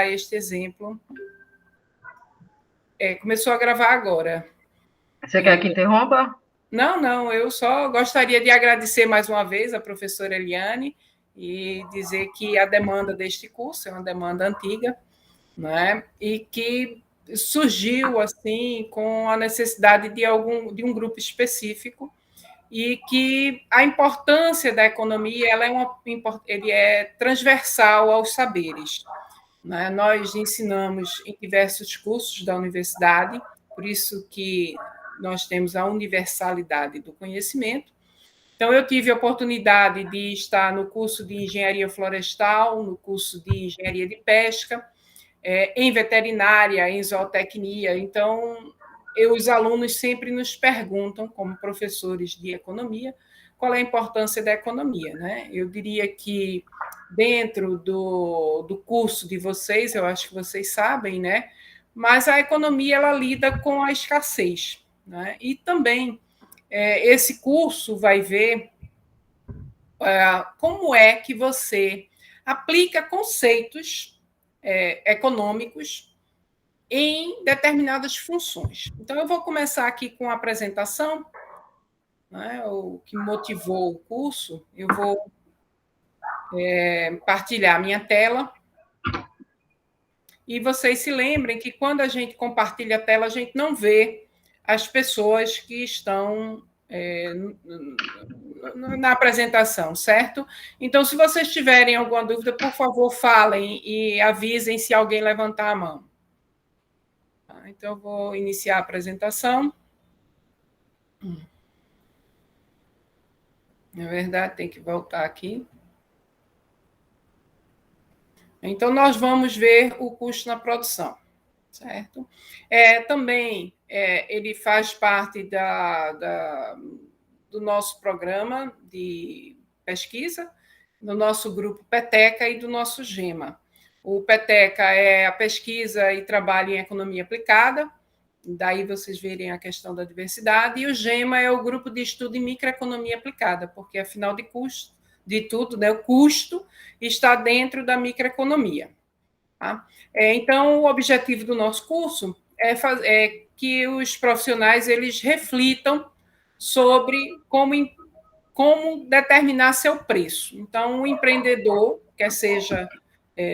este exemplo. Começou a gravar agora. Você quer que interrompa? Não, eu só gostaria de agradecer mais uma vez a professora Eliane e dizer que a demanda deste curso é uma demanda antiga, né? E que surgiu assim com a necessidade de um grupo específico e que a importância da economia ele é transversal aos saberes. Né? Nós ensinamos em diversos cursos da universidade, por isso que nós temos a universalidade do conhecimento. Então, eu tive a oportunidade de estar no curso de engenharia florestal, no curso de engenharia de pesca, em veterinária, em zootecnia. Então, os alunos sempre nos perguntam, como professores de economia, qual é a importância da economia. Né? Eu diria que dentro do curso de vocês, eu acho que vocês sabem, né? Mas a economia ela lida com a escassez. Né? E também esse curso vai ver como é que você aplica conceitos econômicos em determinadas funções. Então, eu vou começar aqui com a apresentação, né, o que motivou o curso. Eu vou partilhar a minha tela. E vocês se lembrem que quando a gente compartilha a tela, a gente não vê as pessoas que estão na apresentação, certo? Então, se vocês tiverem alguma dúvida, por favor, falem e avisem se alguém levantar a mão. Então, eu vou iniciar a apresentação. Na verdade, tem que voltar aqui. Então, nós vamos ver o custo na produção, certo? Também, ele faz parte do nosso programa de pesquisa, do nosso grupo Peteca e do nosso GEMA. O Peteca é a pesquisa e trabalho em economia aplicada, daí vocês verem a questão da diversidade, e o GEMA é o grupo de estudo em microeconomia aplicada, porque, afinal de tudo, né, o custo está dentro da microeconomia. Tá? Então, o objetivo do nosso curso é que os profissionais eles reflitam sobre como determinar seu preço. Então, o empreendedor, quer seja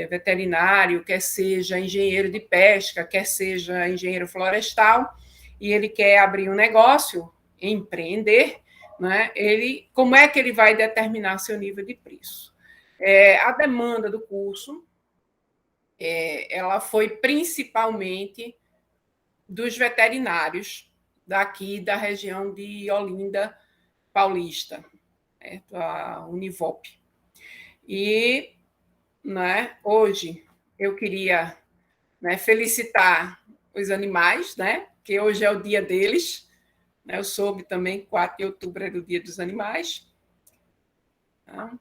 veterinário, quer seja engenheiro de pesca, quer seja engenheiro florestal, e ele quer abrir um negócio, empreender, né? Como é que ele vai determinar seu nível de preço? A demanda do curso ela foi principalmente dos veterinários daqui da região de Olinda Paulista, certo? A Univop. E, né, hoje eu queria, né, felicitar os animais, né, que hoje é o dia deles. Né, eu soube também que 4 de outubro era o dia dos animais. Tá?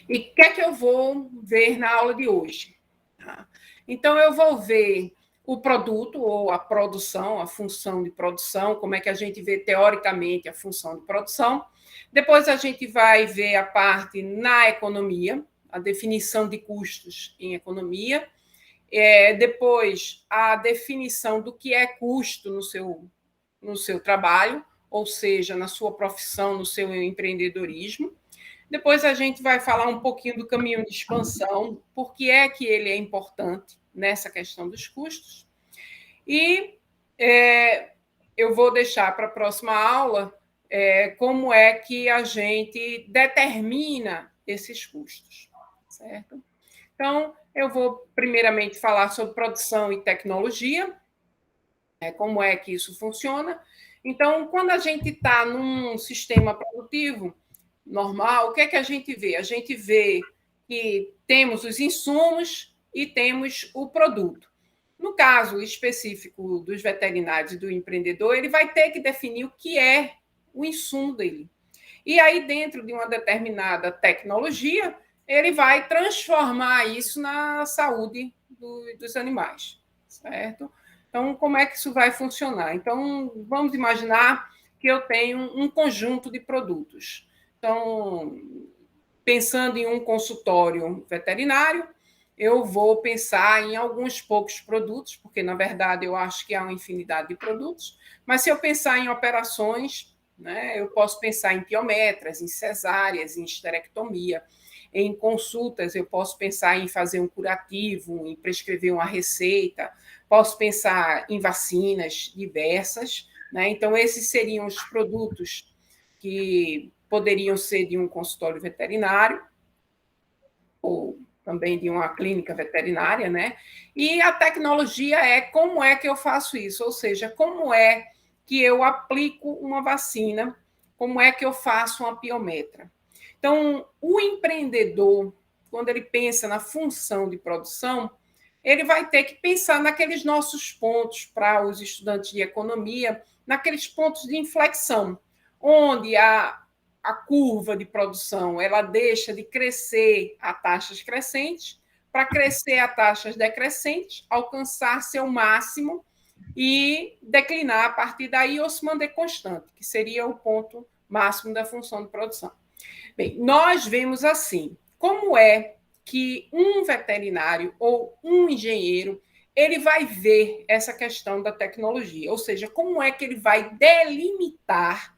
E o que é que eu vou ver na aula de hoje? Tá? Então, eu vou ver o produto ou a produção, a função de produção, como é que a gente vê teoricamente a função de produção. Depois a gente vai ver a parte na economia, a definição de custos em economia. Depois, a definição do que é custo no seu trabalho, ou seja, na sua profissão, no seu empreendedorismo. Depois a gente vai falar um pouquinho do caminho de expansão, por que é que ele é importante nessa questão dos custos. E eu vou deixar para a próxima aula como é que a gente determina esses custos, certo? Então, eu vou primeiramente falar sobre produção e tecnologia, como é que isso funciona. Então, quando a gente está num sistema produtivo normal, o que é que a gente vê? A gente vê que temos os insumos e temos o produto. No caso específico dos veterinários e do empreendedor, ele vai ter que definir o que é o insumo dele. E aí, dentro de uma determinada tecnologia, ele vai transformar isso na saúde dos animais, certo? Então, como é que isso vai funcionar? Então, vamos imaginar que eu tenho um conjunto de produtos. Então, pensando em um consultório veterinário, eu vou pensar em alguns poucos produtos, porque, na verdade, eu acho que há uma infinidade de produtos, mas se eu pensar em operações, né, eu posso pensar em piometras, em cesáreas, em esterectomia, em consultas, eu posso pensar em fazer um curativo, em prescrever uma receita, posso pensar em vacinas diversas, né? Então, esses seriam os produtos que poderiam ser de um consultório veterinário ou também de uma clínica veterinária, né? E a tecnologia é como é que eu faço isso, ou seja, como é que eu aplico uma vacina, como é que eu faço uma piometra. Então, o empreendedor, quando ele pensa na função de produção, ele vai ter que pensar naqueles nossos pontos para os estudantes de economia, naqueles pontos de inflexão, onde a curva de produção ela deixa de crescer a taxas crescentes para crescer a taxas decrescentes, alcançar seu máximo e declinar a partir daí ou se manter constante, que seria o ponto máximo da função de produção. Bem, nós vemos assim, como é que um veterinário ou um engenheiro ele vai ver essa questão da tecnologia, ou seja, como é que ele vai delimitar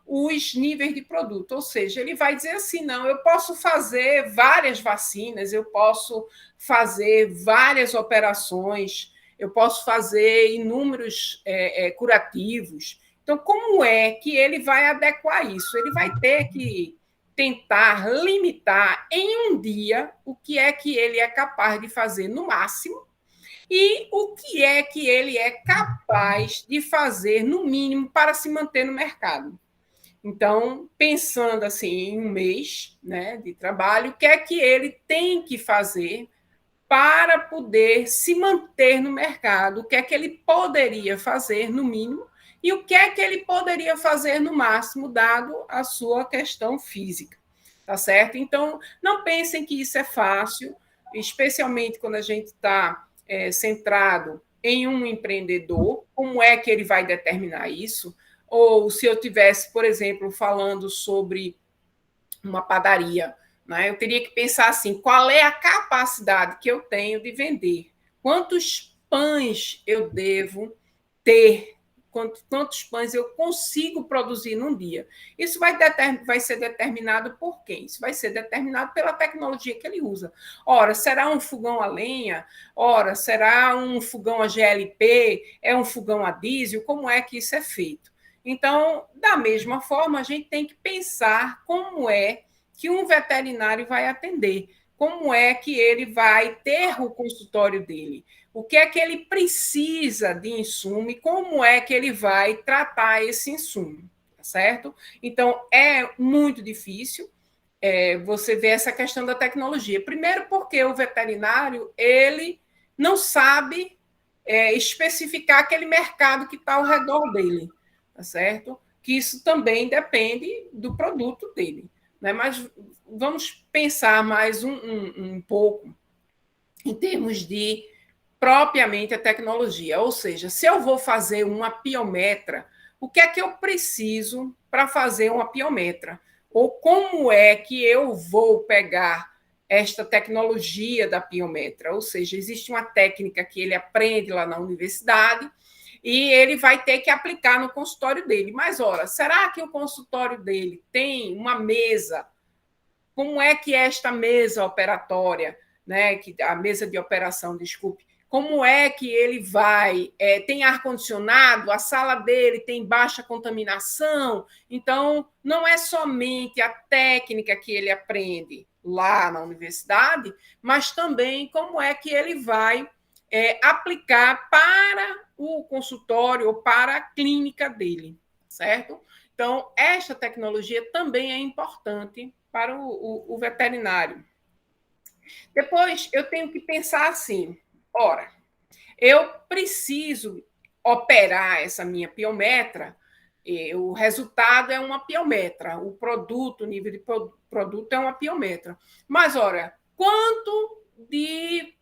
os níveis de produto, ou seja, ele vai dizer assim, não, eu posso fazer várias vacinas, eu posso fazer várias operações, eu posso fazer inúmeros curativos. Então, como é que ele vai adequar isso? Ele vai ter que tentar limitar em um dia o que é que ele é capaz de fazer no máximo e o que é que ele é capaz de fazer no mínimo para se manter no mercado. Então, pensando assim em um mês, né, de trabalho, o que é que ele tem que fazer para poder se manter no mercado? O que é que ele poderia fazer no mínimo e o que é que ele poderia fazer no máximo, dado a sua questão física, tá certo? Então, não pensem que isso é fácil, especialmente quando a gente está centrado em um empreendedor. Como é que ele vai determinar isso? Ou se eu tivesse, por exemplo, falando sobre uma padaria, né, eu teria que pensar assim: qual é a capacidade que eu tenho de vender? Quantos pães eu devo ter? Quantos pães eu consigo produzir num dia? Isso vai ser determinado por quem? Isso vai ser determinado pela tecnologia que ele usa. Ora, será um fogão a lenha? Ora, será um fogão a GLP? É um fogão a diesel? Como é que isso é feito? Então, da mesma forma, a gente tem que pensar como é que um veterinário vai atender, como é que ele vai ter o consultório dele, o que é que ele precisa de insumo e como é que ele vai tratar esse insumo, tá certo? Então, é muito difícil você ver essa questão da tecnologia. Primeiro porque o veterinário, ele não sabe especificar aquele mercado que está ao redor dele, tá certo? Que isso também depende do produto dele. Né? Mas vamos pensar mais um pouco em termos de propriamente a tecnologia. Ou seja, se eu vou fazer uma piometra, o que é que eu preciso para fazer uma piometra? Ou como é que eu vou pegar esta tecnologia da piometra? Ou seja, existe uma técnica que ele aprende lá na universidade e ele vai ter que aplicar no consultório dele. Mas, ora, será que o consultório dele tem uma mesa? Como é que esta mesa operatória, né, a mesa de operação, desculpe, como é que ele vai? Tem ar-condicionado, a sala dele tem baixa contaminação, então não é somente a técnica que ele aprende lá na universidade, mas também como é que ele vai aplicar para o consultório ou para a clínica dele, certo? Então, esta tecnologia também é importante para o veterinário. Depois, eu tenho que pensar assim: ora, eu preciso operar essa minha piometra, o resultado é uma piometra, o produto, o nível de produto é uma piometra. Mas, ora, quanto de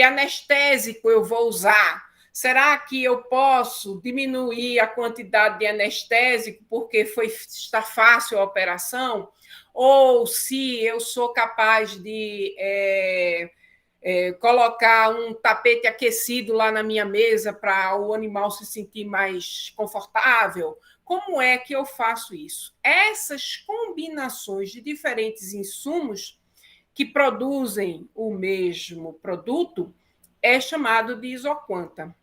anestésico eu vou usar? Será que eu posso diminuir a quantidade de anestésico porque está fácil a operação? ou se eu sou capaz de colocar um tapete aquecido lá na minha mesa para o animal se sentir mais confortável. Como é que eu faço isso? Essas combinações de diferentes insumos que produzem o mesmo produto é chamado de isoquanta.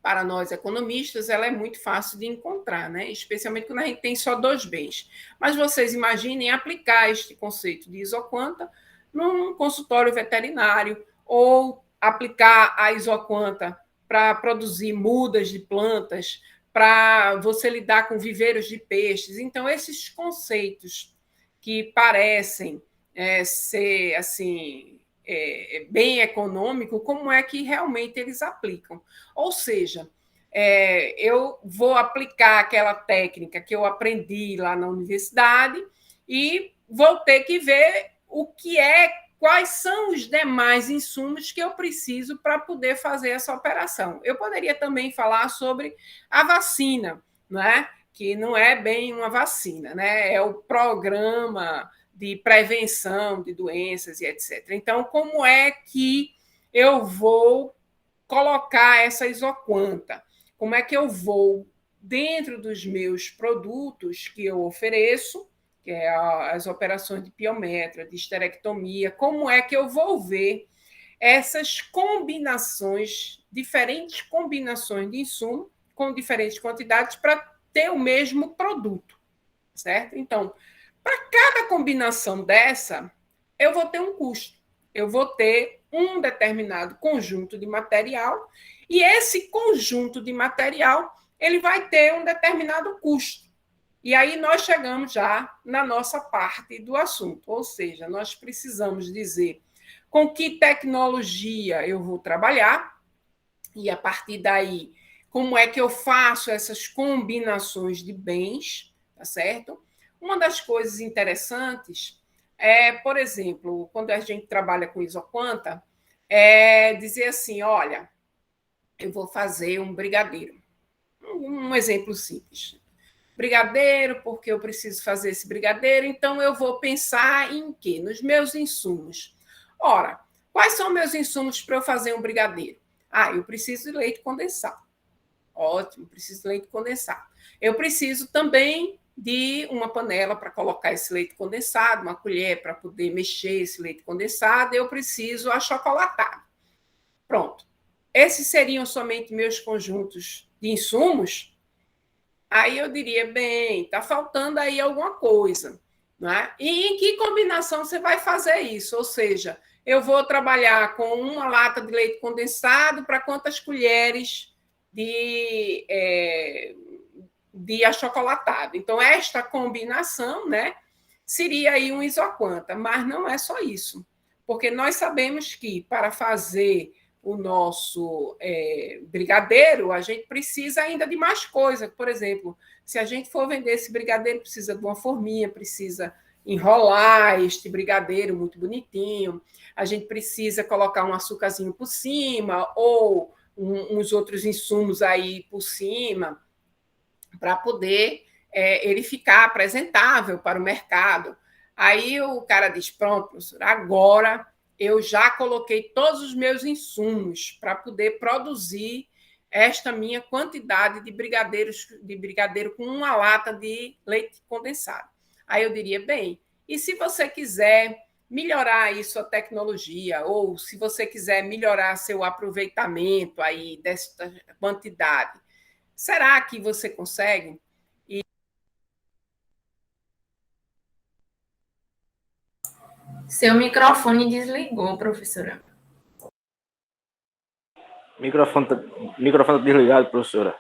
Para nós economistas, ela é muito fácil de encontrar, né? Especialmente quando a gente tem só dois bens. Mas vocês imaginem aplicar este conceito de isoquanta num consultório veterinário ou aplicar a isoquanta para produzir mudas de plantas, para você lidar com viveiros de peixes. Então, esses conceitos que parecem ser assim bem econômico, como é que realmente eles aplicam? Ou seja, eu vou aplicar aquela técnica que eu aprendi lá na universidade e vou ter que ver quais são os demais insumos que eu preciso para poder fazer essa operação. Eu poderia também falar sobre a vacina, né? Que não é bem uma vacina, né? É o programa de prevenção de doenças e etc. Então, como é que eu vou colocar essa isoquanta? Como é que eu vou, dentro dos meus produtos que eu ofereço, que é as operações de piometra, de esterectomia, como é que eu vou ver essas combinações, diferentes combinações de insumo, com diferentes quantidades, para ter o mesmo produto, certo? Então, para cada combinação dessa, eu vou ter um custo. Eu vou ter um determinado conjunto de material e esse conjunto de material ele vai ter um determinado custo. E aí nós chegamos já na nossa parte do assunto, ou seja, nós precisamos dizer com que tecnologia eu vou trabalhar e, a partir daí, como é que eu faço essas combinações de bens, tá certo? Uma das coisas interessantes é, por exemplo, quando a gente trabalha com isoquanta, é dizer assim, olha, eu vou fazer um brigadeiro. Um exemplo simples. Brigadeiro, porque eu preciso fazer esse brigadeiro, então eu vou pensar em quê? Nos meus insumos. Ora, quais são meus insumos para eu fazer um brigadeiro? Eu preciso de leite condensado. Ótimo, preciso de leite condensado. Eu preciso também de uma panela para colocar esse leite condensado, uma colher para poder mexer esse leite condensado, eu preciso achocolatado. Pronto. Esses seriam somente meus conjuntos de insumos? Aí eu diria, bem, está faltando aí alguma coisa. Não é? E em que combinação você vai fazer isso? Ou seja, eu vou trabalhar com uma lata de leite condensado para quantas colheres de achocolatado. Então, esta combinação, né, seria aí um isoquanta, mas não é só isso, porque nós sabemos que para fazer o nosso brigadeiro, a gente precisa ainda de mais coisa. Por exemplo, se a gente for vender esse brigadeiro, precisa de uma forminha, precisa enrolar este brigadeiro muito bonitinho, a gente precisa colocar um açúcarzinho por cima ou uns outros insumos aí por cima para poder ele ficar apresentável para o mercado. Aí o cara diz, pronto, professor, agora eu já coloquei todos os meus insumos para poder produzir esta minha quantidade de brigadeiro com uma lata de leite condensado. Aí eu diria, bem, e se você quiser melhorar aí sua tecnologia, ou se você quiser melhorar seu aproveitamento aí desta quantidade, será que você consegue? Seu microfone desligou, professora. Microfone tá desligado, professora.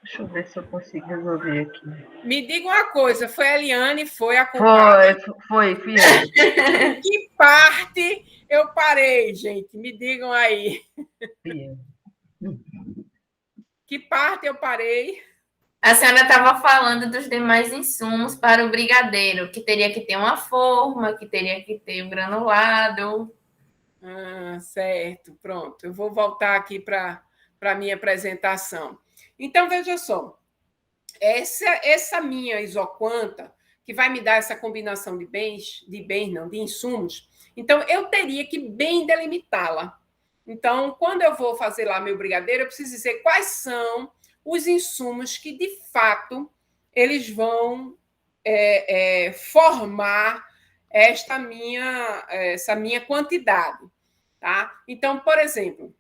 Deixa eu ver se eu consigo resolver aqui. Me diga uma coisa, foi a Eliane, foi a culpada? Foi, fui eu. Que parte eu parei, gente? Me digam aí. Que parte eu parei? A senhora estava falando dos demais insumos para o brigadeiro, que teria que ter uma forma, que teria que ter o granulado. Certo, pronto. Eu vou voltar aqui para a minha apresentação. Então, veja só. Essa minha isoquanta, que vai me dar essa combinação de de insumos. Então, eu teria que bem delimitá-la. Então, quando eu vou fazer lá meu brigadeiro, eu preciso dizer quais são os insumos que, de fato, eles vão formar essa minha quantidade. Tá? Então, por exemplo,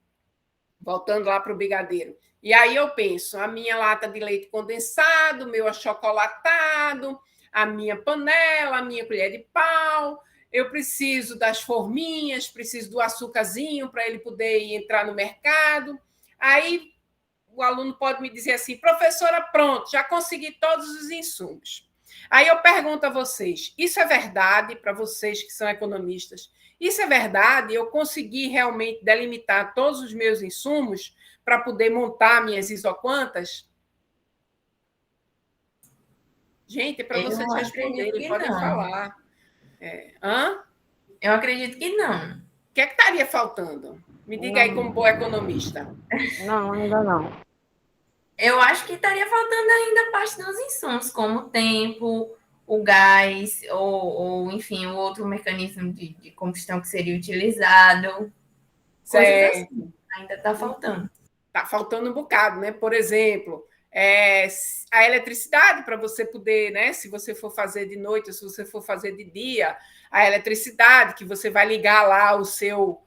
voltando lá para o brigadeiro, e aí eu penso, a minha lata de leite condensado, meu achocolatado, a minha panela, a minha colher de pau, eu preciso das forminhas, preciso do açúcarzinho para ele poder entrar no mercado. Aí o aluno pode me dizer assim, professora, pronto, já consegui todos os insumos. Aí eu pergunto a vocês, isso é verdade para vocês que são economistas? Isso é verdade? Eu consegui realmente delimitar todos os meus insumos para poder montar minhas isoquantas? Gente, é para vocês responderem, podem falar. Eu acredito que não. O que é que estaria faltando? Me diga aí como boa economista. Não, ainda não. Eu acho que estaria faltando ainda parte dos insumos, como o tempo, o gás, ou enfim, o outro mecanismo de combustão que seria utilizado. Coisas assim. Ainda está faltando. Está faltando um bocado, né? Por exemplo, a eletricidade para você poder, né? Se você for fazer de noite, se você for fazer de dia, a eletricidade que você vai ligar lá o seu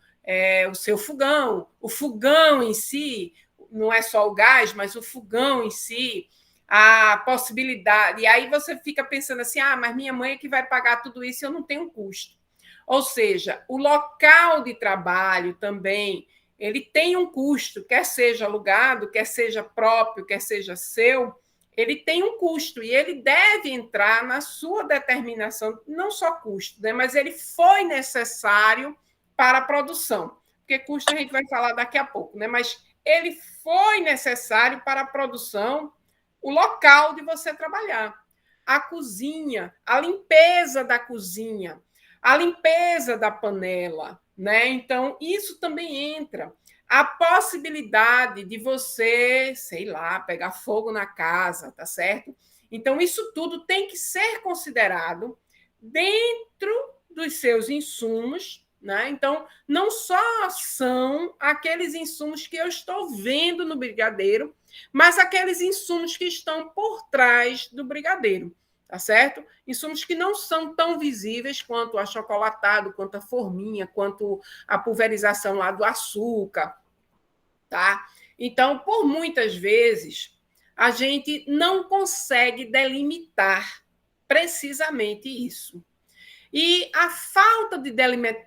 fogão, o fogão em si, não é só o gás, mas o fogão em si, a possibilidade. E aí você fica pensando assim, mas minha mãe é que vai pagar tudo isso e eu não tenho custo. Ou seja, o local de trabalho também, ele tem um custo, quer seja alugado, quer seja próprio, quer seja seu, ele tem um custo e ele deve entrar na sua determinação, não só custo, né, mas ele foi necessário para a produção, porque custo a gente vai falar daqui a pouco, né, mas ele foi necessário para a produção, o local de você trabalhar, a cozinha, a limpeza da cozinha, a limpeza da panela, né? Então, isso também entra. A possibilidade de você, sei lá, pegar fogo na casa, tá certo? Então, isso tudo tem que ser considerado dentro dos seus insumos, né? Então, não só são aqueles insumos que eu estou vendo no brigadeiro, mas aqueles insumos que estão por trás do brigadeiro. Tá certo? Insumos que não são tão visíveis quanto o achocolatado, quanto a forminha, quanto a pulverização lá do açúcar, tá? Então, por muitas vezes, a gente não consegue delimitar precisamente isso. E a falta de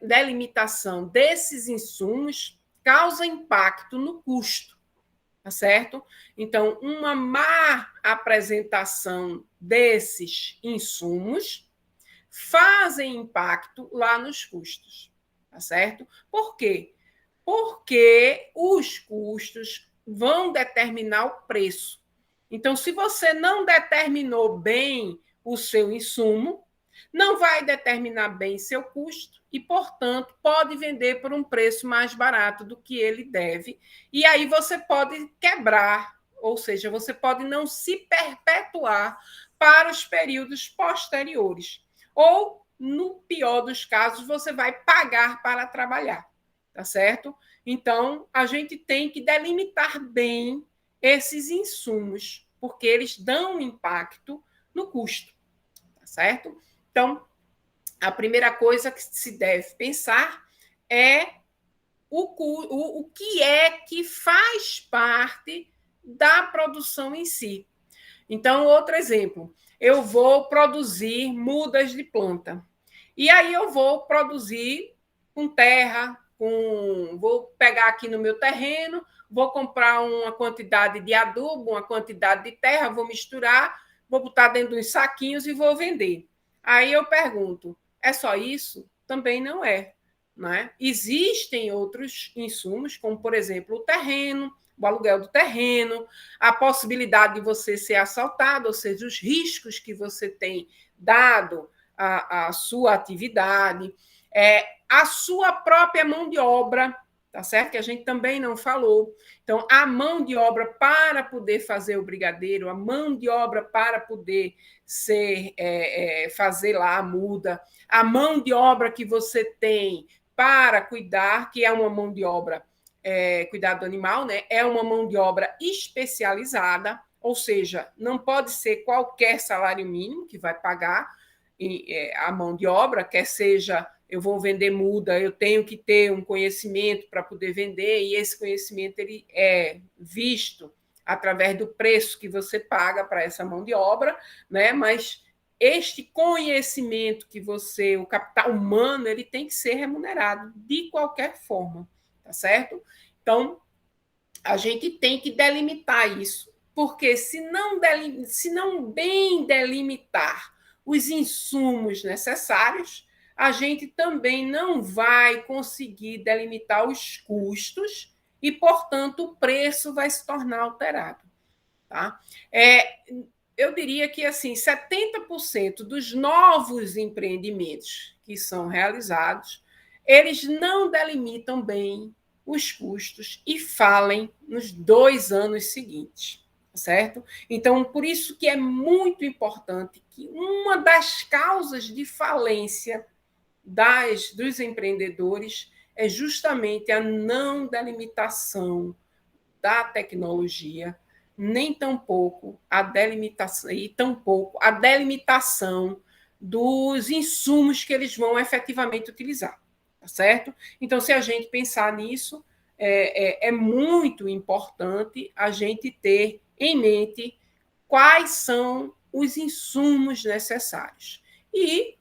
delimitação desses insumos causa impacto no custo. Tá certo? Então, uma má apresentação desses insumos fazem impacto lá nos custos, tá certo? Por quê? Porque os custos vão determinar o preço. Então, se você não determinou bem o seu insumo, não vai determinar bem seu custo e, portanto, pode vender por um preço mais barato do que ele deve. E aí você pode quebrar, ou seja, você pode não se perpetuar para os períodos posteriores. Ou, no pior dos casos, você vai pagar para trabalhar, tá certo? Então, a gente tem que delimitar bem esses insumos, porque eles dão um impacto no custo, tá certo? Então, a primeira coisa que se deve pensar é o que é que faz parte da produção em si. Então, outro exemplo, eu vou produzir mudas de planta. E aí eu vou produzir com terra, vou pegar aqui no meu terreno, vou comprar uma quantidade de adubo, uma quantidade de terra, vou misturar, vou botar dentro dos saquinhos e vou vender. Aí eu pergunto, é só isso? Também não é, não é? Existem outros insumos, como, por exemplo, o terreno, o aluguel do terreno, a possibilidade de você ser assaltado, ou seja, os riscos que você tem dado à sua atividade, a sua própria mão de obra, tá certo? Que a gente também não falou. Então, a mão de obra para poder fazer o brigadeiro, a mão de obra para poder fazer lá a muda, a mão de obra que você tem para cuidar, que é uma mão de obra, cuidado do animal, né? É uma mão de obra especializada, ou seja, não pode ser qualquer salário mínimo que vai pagar a mão de obra, quer seja eu vou vender muda, eu tenho que ter um conhecimento para poder vender, e esse conhecimento ele é visto através do preço que você paga para essa mão de obra, né? Mas este conhecimento que você, o capital humano, ele tem que ser remunerado de qualquer forma, tá certo? Então, a gente tem que delimitar isso, porque se não bem delimitar os insumos necessários, a gente também não vai conseguir delimitar os custos e, portanto, o preço vai se tornar alterado. Tá? Eu diria que assim, 70% dos novos empreendimentos que são realizados, eles não delimitam bem os custos e falem nos 2 anos seguintes, certo? Então, por isso que é muito importante que uma das causas de falência dos empreendedores é justamente a não delimitação da tecnologia, nem tampouco a delimitação dos insumos que eles vão efetivamente utilizar, tá certo? Então, se a gente pensar nisso, é muito importante a gente ter em mente quais são os insumos necessários e,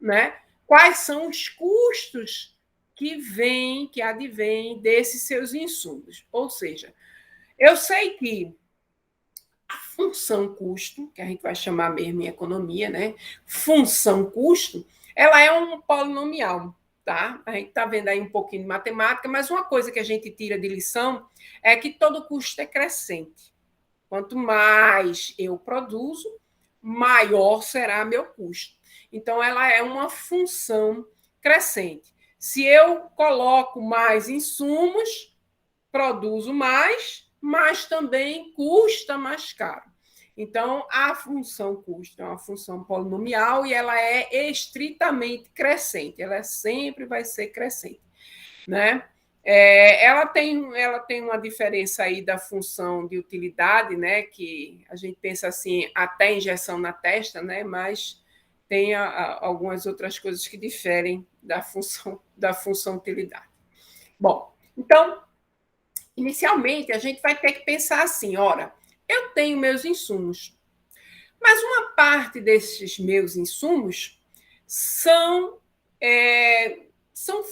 né, quais são os custos que advêm desses seus insumos. Ou seja, eu sei que a função custo, que a gente vai chamar mesmo em economia, né? Função custo, ela é um polinomial, tá? A gente está vendo aí um pouquinho de matemática, mas uma coisa que a gente tira de lição é que todo custo é crescente. Quanto mais eu produzo, maior será meu custo. Então, ela é uma função crescente. Se eu coloco mais insumos, produzo mais, mas também custa mais caro. Então, a função custo é uma função polinomial e ela é estritamente crescente, ela sempre vai ser crescente, né? Ela tem uma diferença aí da função de utilidade, né? Que a gente pensa assim, até injeção na testa, né? Mas tem algumas outras coisas que diferem da função utilidade. Bom, então, inicialmente, a gente vai ter que pensar assim, ora, eu tenho meus insumos, mas uma parte desses meus insumos são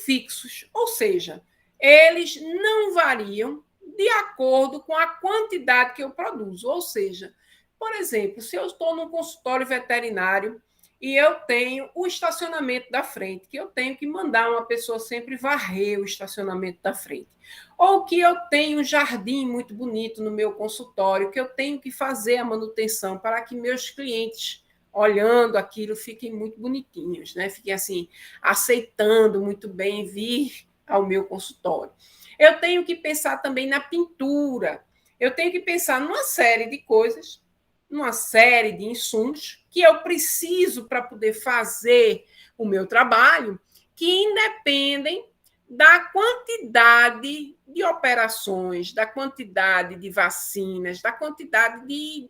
fixos, ou seja, eles não variam de acordo com a quantidade que eu produzo. Ou seja, por exemplo, se eu estou num consultório veterinário e eu tenho o estacionamento da frente, que eu tenho que mandar uma pessoa sempre varrer o estacionamento da frente. Ou que eu tenho um jardim muito bonito no meu consultório, que eu tenho que fazer a manutenção para que meus clientes, olhando aquilo, fiquem muito bonitinhos, né? Fiquem assim, aceitando muito bem vir ao meu consultório. Eu tenho que pensar também na pintura, eu tenho que pensar numa série de coisas, numa série de insumos que eu preciso para poder fazer o meu trabalho, que independem da quantidade de operações, da quantidade de vacinas, da quantidade de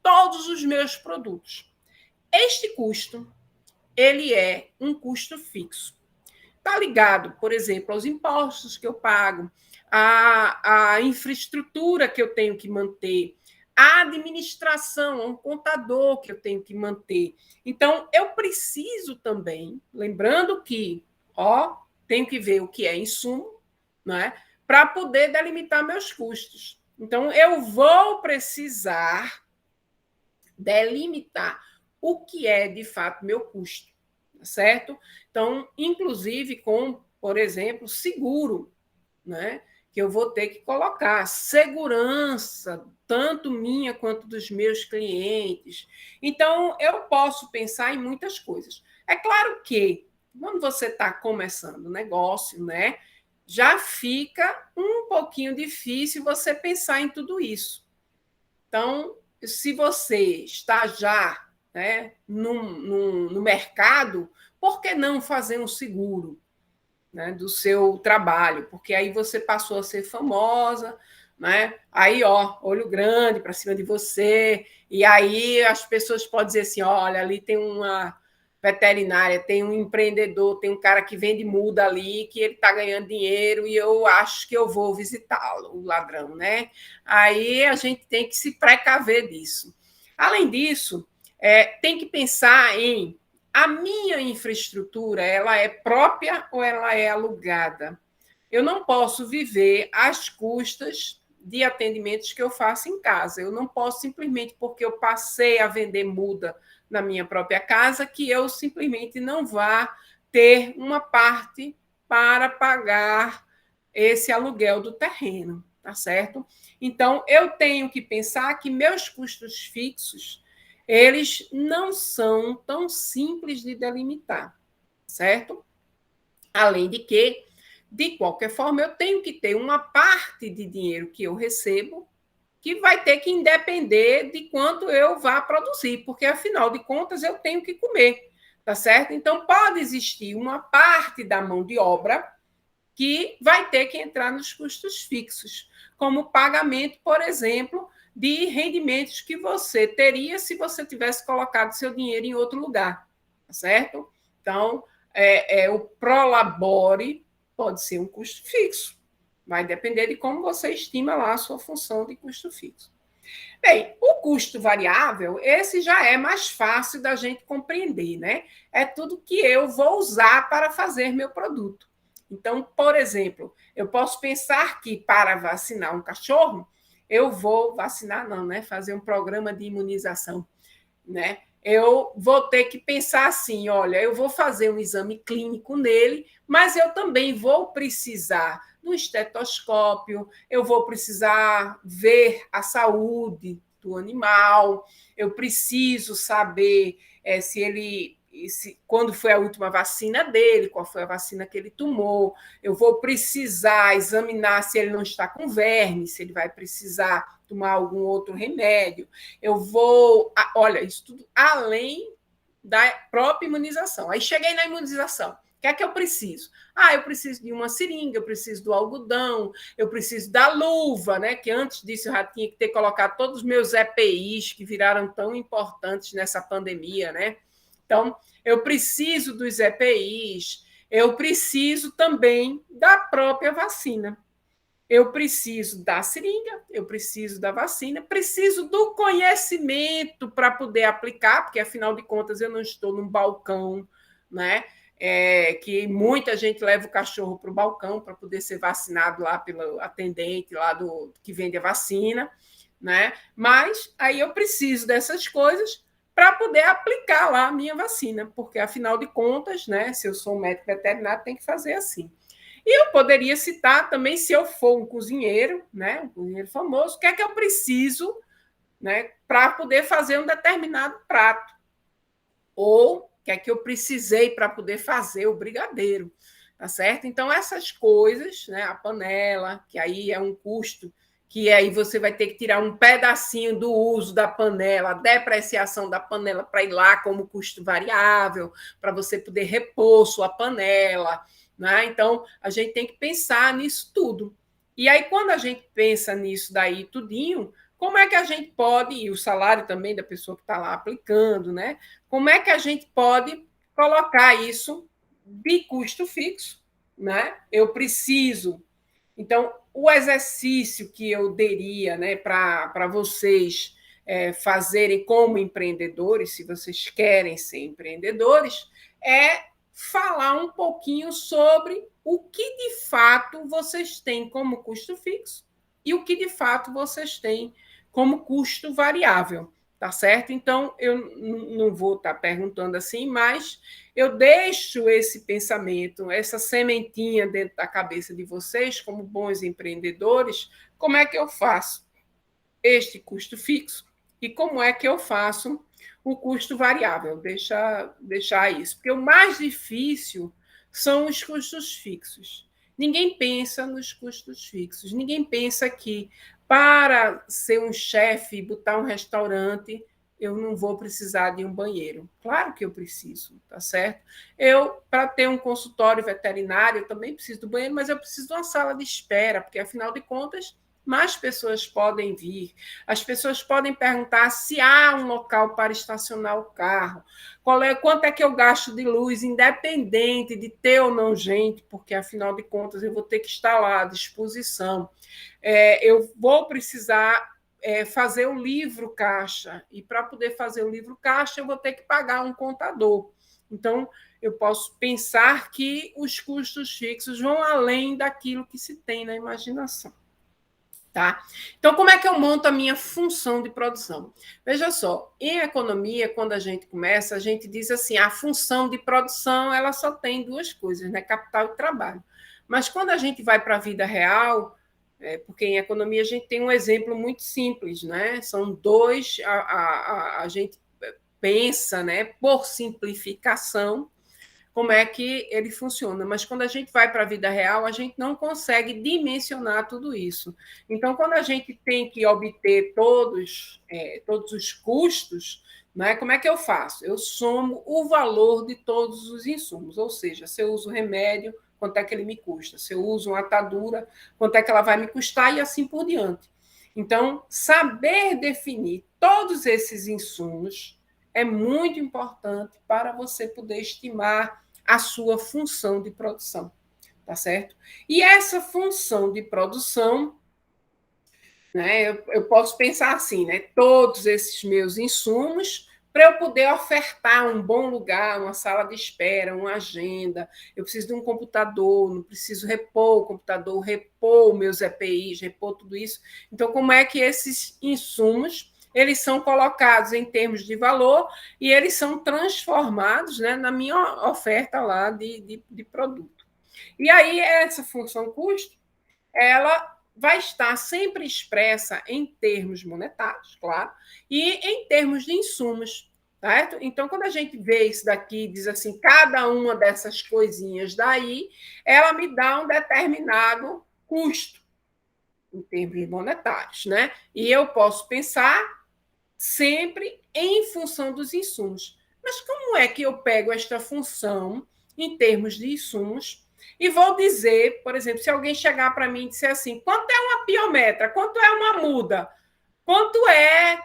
todos os meus produtos. Este custo, ele é um custo fixo. Está ligado, por exemplo, aos impostos que eu pago, à infraestrutura que eu tenho que manter, à administração, a um contador que eu tenho que manter. Então, eu preciso também, lembrando que, tenho que ver o que é insumo, né, para poder delimitar meus custos. Então, eu vou precisar delimitar o que é, de fato, meu custo, certo? Então, inclusive com, por exemplo, seguro, né? Que eu vou ter que colocar segurança, tanto minha quanto dos meus clientes. Então, eu posso pensar em muitas coisas. É claro que, quando você está começando o negócio, né? já fica um pouquinho difícil você pensar em tudo isso. Então, se você está já, né, no mercado, por que não fazer um seguro, né, do seu trabalho? Porque aí você passou a ser famosa, né? Aí, ó, olho grande para cima de você, e aí as pessoas podem dizer assim: olha, ali tem uma veterinária, tem um empreendedor, tem um cara que vende muda ali, que ele está ganhando dinheiro e eu acho que eu vou visitá-lo, o ladrão, né? Aí a gente tem que se precaver disso. Além disso, tem que pensar em a minha infraestrutura, ela é própria ou ela é alugada? Eu não posso viver às custas de atendimentos que eu faço em casa. Eu não posso simplesmente porque eu passei a vender muda na minha própria casa que eu simplesmente não vá ter uma parte para pagar esse aluguel do terreno, tá certo? Então, eu tenho que pensar que meus custos fixos, eles não são tão simples de delimitar, certo? Além de que, de qualquer forma, eu tenho que ter uma parte de dinheiro que eu recebo que vai ter que depender de quanto eu vá produzir, porque, afinal de contas, eu tenho que comer, tá certo? Então, pode existir uma parte da mão de obra que vai ter que entrar nos custos fixos, como pagamento, por exemplo, de rendimentos que você teria se você tivesse colocado seu dinheiro em outro lugar, tá certo? Então, o prolabore pode ser um custo fixo, vai depender de como você estima lá a sua função de custo fixo. Bem, o custo variável, esse já é mais fácil da gente compreender, né? É tudo que eu vou usar para fazer meu produto. Então, por exemplo, eu posso pensar que para vacinar um cachorro, eu vou vacinar, não, né? Fazer um programa de imunização, né? Eu vou ter que pensar assim: olha, eu vou fazer um exame clínico nele, mas eu também vou precisar do estetoscópio, eu vou precisar ver a saúde do animal, eu preciso saber se ele. Quando foi a última vacina dele, qual foi a vacina que ele tomou, eu vou precisar examinar se ele não está com verme, se ele vai precisar tomar algum outro remédio, eu vou. Olha, isso tudo além da própria imunização. Aí cheguei na imunização. O que é que eu preciso? Eu preciso de uma seringa, eu preciso do algodão, eu preciso da luva, né? Que antes disso eu já tinha que ter colocado todos os meus EPIs que viraram tão importantes nessa pandemia, né? Então, eu preciso dos EPIs, eu preciso também da própria vacina. Eu preciso da seringa, eu preciso da vacina, preciso do conhecimento para poder aplicar, porque, afinal de contas, eu não estou num balcão, né? Que muita gente leva o cachorro para o balcão para poder ser vacinado lá pelo atendente lá que vende a vacina, né? Mas aí eu preciso dessas coisas para poder aplicar lá a minha vacina, porque, afinal de contas, né, se eu sou um médico veterinário, tem que fazer assim. E eu poderia citar também, se eu for um cozinheiro, né, um cozinheiro famoso, o que é que eu preciso, né, para poder fazer um determinado prato. Ou o que é que eu precisei para poder fazer o brigadeiro, tá certo? Então, essas coisas, né, a panela, que aí é um custo, que aí você vai ter que tirar um pedacinho do uso da panela, a depreciação da panela para ir lá como custo variável, para você poder repor sua panela, né? Então, a gente tem que pensar nisso tudo. E aí, quando a gente pensa nisso daí tudinho, como é que a gente pode, e o salário também da pessoa que está lá aplicando, né? Como é que a gente pode colocar isso de custo fixo, né? Eu preciso. Então, o exercício que eu daria, né, para vocês fazerem como empreendedores, se vocês querem ser empreendedores, é falar um pouquinho sobre o que de fato vocês têm como custo fixo e o que de fato vocês têm como custo variável, tá certo? Então, eu não vou estar perguntando assim, mas eu deixo esse pensamento, essa sementinha dentro da cabeça de vocês, como bons empreendedores, como é que eu faço este custo fixo e como é que eu faço o custo variável. Deixar isso, porque o mais difícil são os custos fixos. ninguém pensa nos custos fixos. Ninguém pensa que para ser um chefe e botar um restaurante, eu não vou precisar de um banheiro. Claro que eu preciso, tá certo? Para ter um consultório veterinário, eu também preciso do banheiro, mas eu preciso de uma sala de espera, porque, afinal de contas, mais pessoas podem vir. As pessoas podem perguntar se há um local para estacionar o carro, quanto é que eu gasto de luz, independente de ter ou não gente, porque, afinal de contas, eu vou ter que estar lá à disposição. Eu vou precisar fazer o livro caixa, e para poder fazer o livro caixa, eu vou ter que pagar um contador. Então, eu posso pensar que os custos fixos vão além daquilo que se tem na imaginação. Tá? Então, como é que eu monto a minha função de produção? Veja só, em economia, quando a gente começa, a gente diz assim, a função de produção ela só tem duas coisas, né? Capital e trabalho. Mas quando a gente vai para a vida real, porque em economia a gente tem um exemplo muito simples, né? São dois, a gente pensa, né, por simplificação, como é que ele funciona. Mas quando a gente vai para a vida real, a gente não consegue dimensionar tudo isso. Então, quando a gente tem que obter todos os custos, né, como é que eu faço? Eu somo o valor de todos os insumos, ou seja, se eu uso remédio, quanto é que ele me custa? Se eu uso uma atadura, quanto é que ela vai me custar? E assim por diante. Então, saber definir todos esses insumos é muito importante para você poder estimar a sua função de produção, tá certo? E essa função de produção, né, eu posso pensar assim, né, todos esses meus insumos para eu poder ofertar um bom lugar, uma sala de espera, uma agenda. Eu preciso de um computador, não preciso repor o computador, repor meus EPIs, repor tudo isso. Então, como é que esses insumos eles são colocados em termos de valor e eles são transformados, né, na minha oferta lá de produto. E aí, essa função custo, ela vai estar sempre expressa em termos monetários, claro, e em termos de insumos, certo? Então, quando a gente vê isso daqui, diz assim, cada uma dessas coisinhas daí, ela me dá um determinado custo em termos monetários, né? E eu posso pensar sempre em função dos insumos. Mas como é que eu pego esta função em termos de insumos e vou dizer, por exemplo, se alguém chegar para mim e disser assim, quanto é uma piometra, quanto é uma muda, quanto é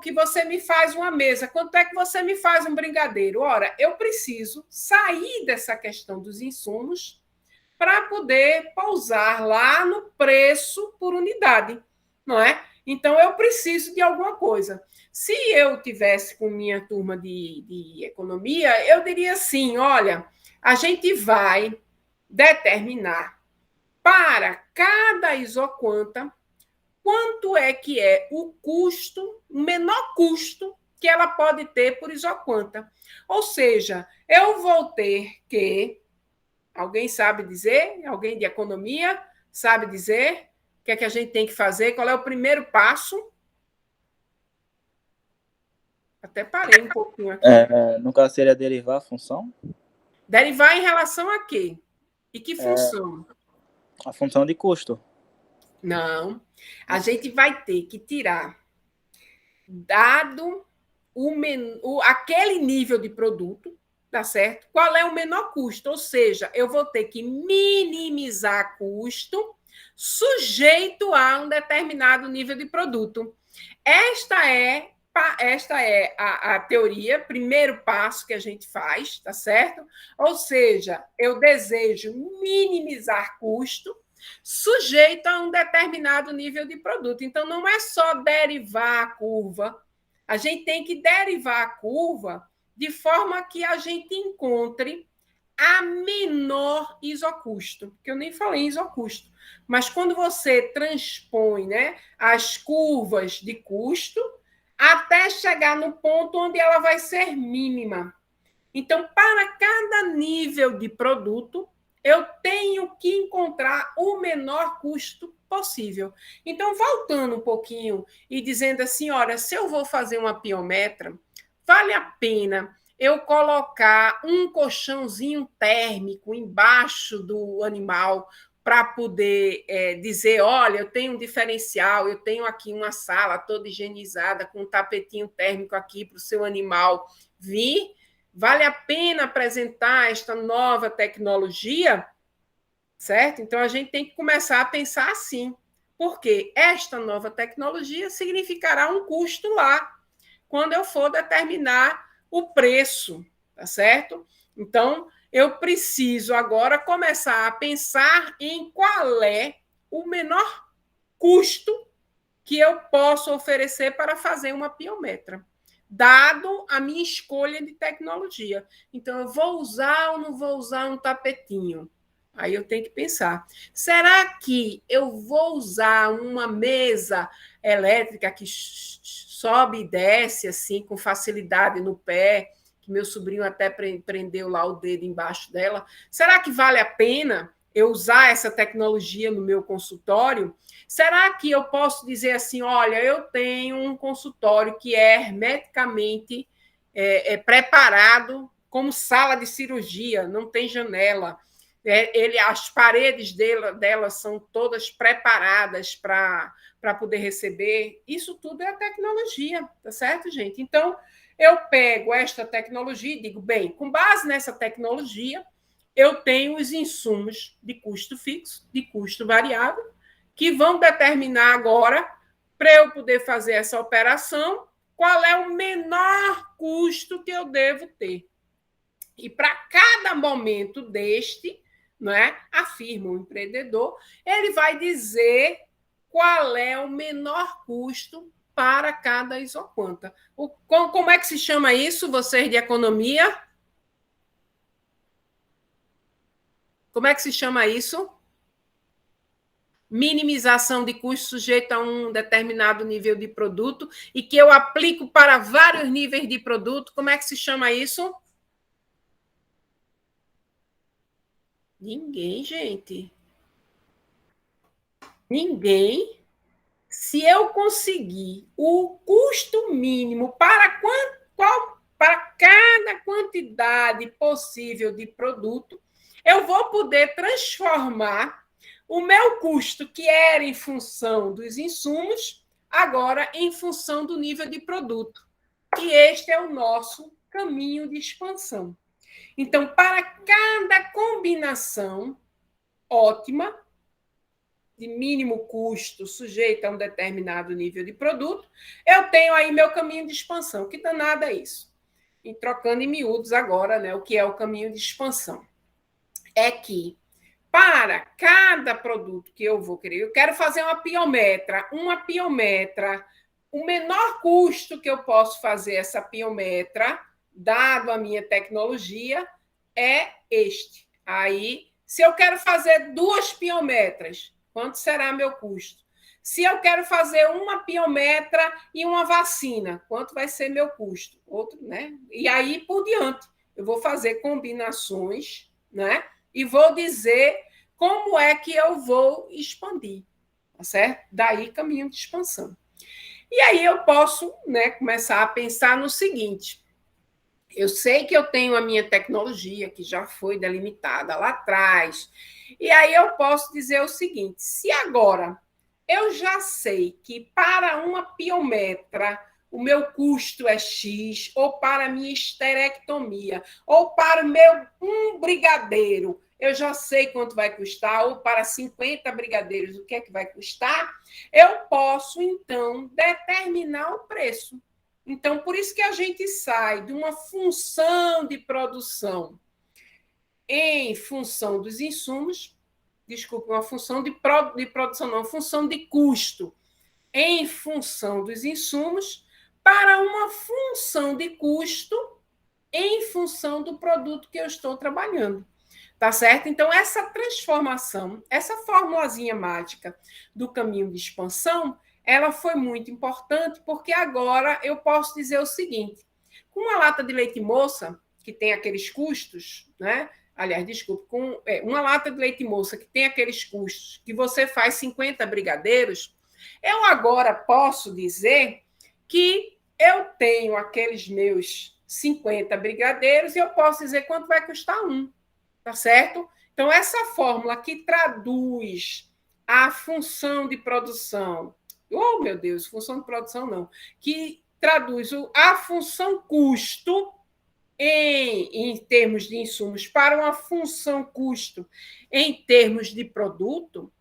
que você me faz uma mesa, quanto é que você me faz um brigadeiro? Ora, eu preciso sair dessa questão dos insumos para poder pousar lá no preço por unidade, não é? Então, eu preciso de alguma coisa. Se eu tivesse com minha turma de economia, eu diria assim, olha, a gente vai determinar para cada isoquanta quanto é que é o custo, o menor custo que ela pode ter por isoquanta. Ou seja, eu vou ter que... Alguém sabe dizer? Alguém de economia sabe dizer o que é que a gente tem que fazer? Qual é o primeiro passo? Até parei um pouquinho aqui. No caso, seria derivar a função? Derivar em relação a quê? E que função? A função de custo. Não. A gente vai ter que tirar, dado aquele nível de produto, tá certo? Qual é o menor custo? Ou seja, eu vou ter que minimizar custo sujeito a um determinado nível de produto. Esta é a teoria, primeiro passo que a gente faz, tá certo? Ou seja, eu desejo minimizar custo sujeito a um determinado nível de produto. Então, não é só derivar a curva, a gente tem que derivar a curva de forma que a gente encontre a menor isocusto, porque eu nem falei em isocusto, mas quando você transpõe, né, as curvas de custo até chegar no ponto onde ela vai ser mínima. Então, para cada nível de produto, eu tenho que encontrar o menor custo possível. Então, voltando um pouquinho e dizendo assim, olha, se eu vou fazer uma piometra, vale a pena eu colocar um colchãozinho térmico embaixo do animal para poder dizer, olha, eu tenho um diferencial, eu tenho aqui uma sala toda higienizada, com um tapetinho térmico aqui para o seu animal vir, vale a pena apresentar esta nova tecnologia, certo? Então, a gente tem que começar a pensar assim, porque esta nova tecnologia significará um custo lá, quando eu for determinar o preço, tá certo? Então, eu preciso agora começar a pensar em qual é o menor custo que eu posso oferecer para fazer uma piometra, dado a minha escolha de tecnologia. Então, eu vou usar ou não vou usar um tapetinho? Aí eu tenho que pensar, será que eu vou usar uma mesa elétrica que sobe e desce assim com facilidade no pé, que meu sobrinho até prendeu lá o dedo embaixo dela? Será que vale a pena eu usar essa tecnologia no meu consultório? Será que eu posso dizer assim, olha, eu tenho um consultório que é hermeticamente preparado como sala de cirurgia, não tem janela, as paredes dela são todas preparadas para poder receber. Isso tudo é a tecnologia, tá certo, gente? Então, eu pego esta tecnologia e digo, bem, com base nessa tecnologia, eu tenho os insumos de custo fixo, de custo variável, que vão determinar agora, para eu poder fazer essa operação, qual é o menor custo que eu devo ter. E para cada momento deste, não é? Afirma o empreendedor, ele vai dizer qual é o menor custo para cada isoquanta. Como é que se chama isso, vocês de economia? Como é que se chama isso? Minimização de custo sujeito a um determinado nível de produto e que eu aplico para vários níveis de produto. Como é que se chama isso? Ninguém, gente. Ninguém. Se eu conseguir o custo mínimo para cada quantidade possível de produto, eu vou poder transformar o meu custo, que era em função dos insumos, agora em função do nível de produto. E este é o nosso caminho de expansão. Então, para cada combinação ótima, de mínimo custo, sujeita a um determinado nível de produto, eu tenho aí meu caminho de expansão. Que danado é isso? E trocando em miúdos agora, né, o que é o caminho de expansão? É que, para cada produto que eu vou querer, eu quero fazer uma piometra, o menor custo que eu posso fazer essa piometra, dado a minha tecnologia, é este. Aí, se eu quero fazer 2 piometras, quanto será meu custo? Se eu quero fazer uma piometra e uma vacina, quanto vai ser meu custo? Outro, né? E aí por diante, eu vou fazer combinações, né? E vou dizer como é que eu vou expandir, tá certo? Daí caminho de expansão. E aí eu posso, né, começar a pensar no seguinte: eu sei que eu tenho a minha tecnologia, que já foi delimitada lá atrás, e aí eu posso dizer o seguinte: se agora eu já sei que para uma piometra o meu custo é X, ou para a minha esterectomia, ou para o meu brigadeiro, eu já sei quanto vai custar, ou para 50 brigadeiros, o que é que vai custar, eu posso, então, determinar o preço. Então, por isso que a gente sai de uma função de produção em função dos insumos, desculpe, uma função de produção, não, função de custo em função dos insumos, para uma função de custo em função do produto que eu estou trabalhando. Tá certo? Então, essa transformação, essa formulazinha mágica do caminho de expansão, ela foi muito importante, porque agora eu posso dizer o seguinte: com uma lata de leite moça, que tem aqueles custos, né? Aliás, desculpe, com uma lata de leite moça que tem aqueles custos, que você faz 50 brigadeiros, eu agora posso dizer que eu tenho aqueles meus 50 brigadeiros e eu posso dizer quanto vai custar um, tá certo? Então, essa fórmula que traduz a função de produção, oh, meu Deus, função de produção não, que traduz a função custo em termos de insumos para uma função custo em termos de produto,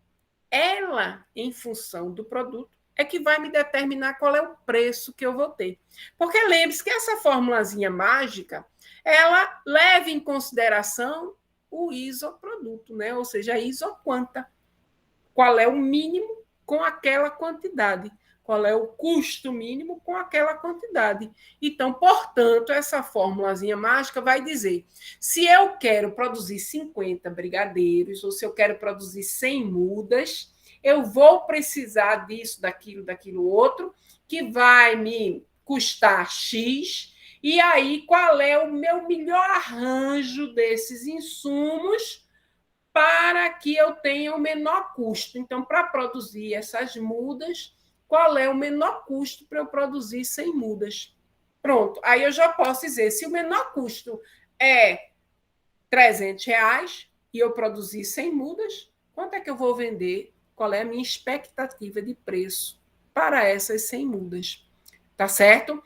ela, em função do produto, é que vai me determinar qual é o preço que eu vou ter. Porque lembre-se que essa formulazinha mágica, ela leva em consideração o isoproduto, né? Ou seja, a isoquanta. Qual é o mínimo com aquela quantidade? Qual é o custo mínimo com aquela quantidade? Então, portanto, essa formulazinha mágica vai dizer: se eu quero produzir 50 brigadeiros, ou se eu quero produzir 100 mudas, eu vou precisar disso, daquilo outro, que vai me custar X. E aí, qual é o meu melhor arranjo desses insumos para que eu tenha o menor custo? Então, para produzir essas mudas, qual é o menor custo para eu produzir 100 mudas? Pronto, aí eu já posso dizer, se o menor custo é R$300 e eu produzir 100 mudas, quanto é que eu vou vender? Qual é a minha expectativa de preço para essas 100 mudas? Tá certo?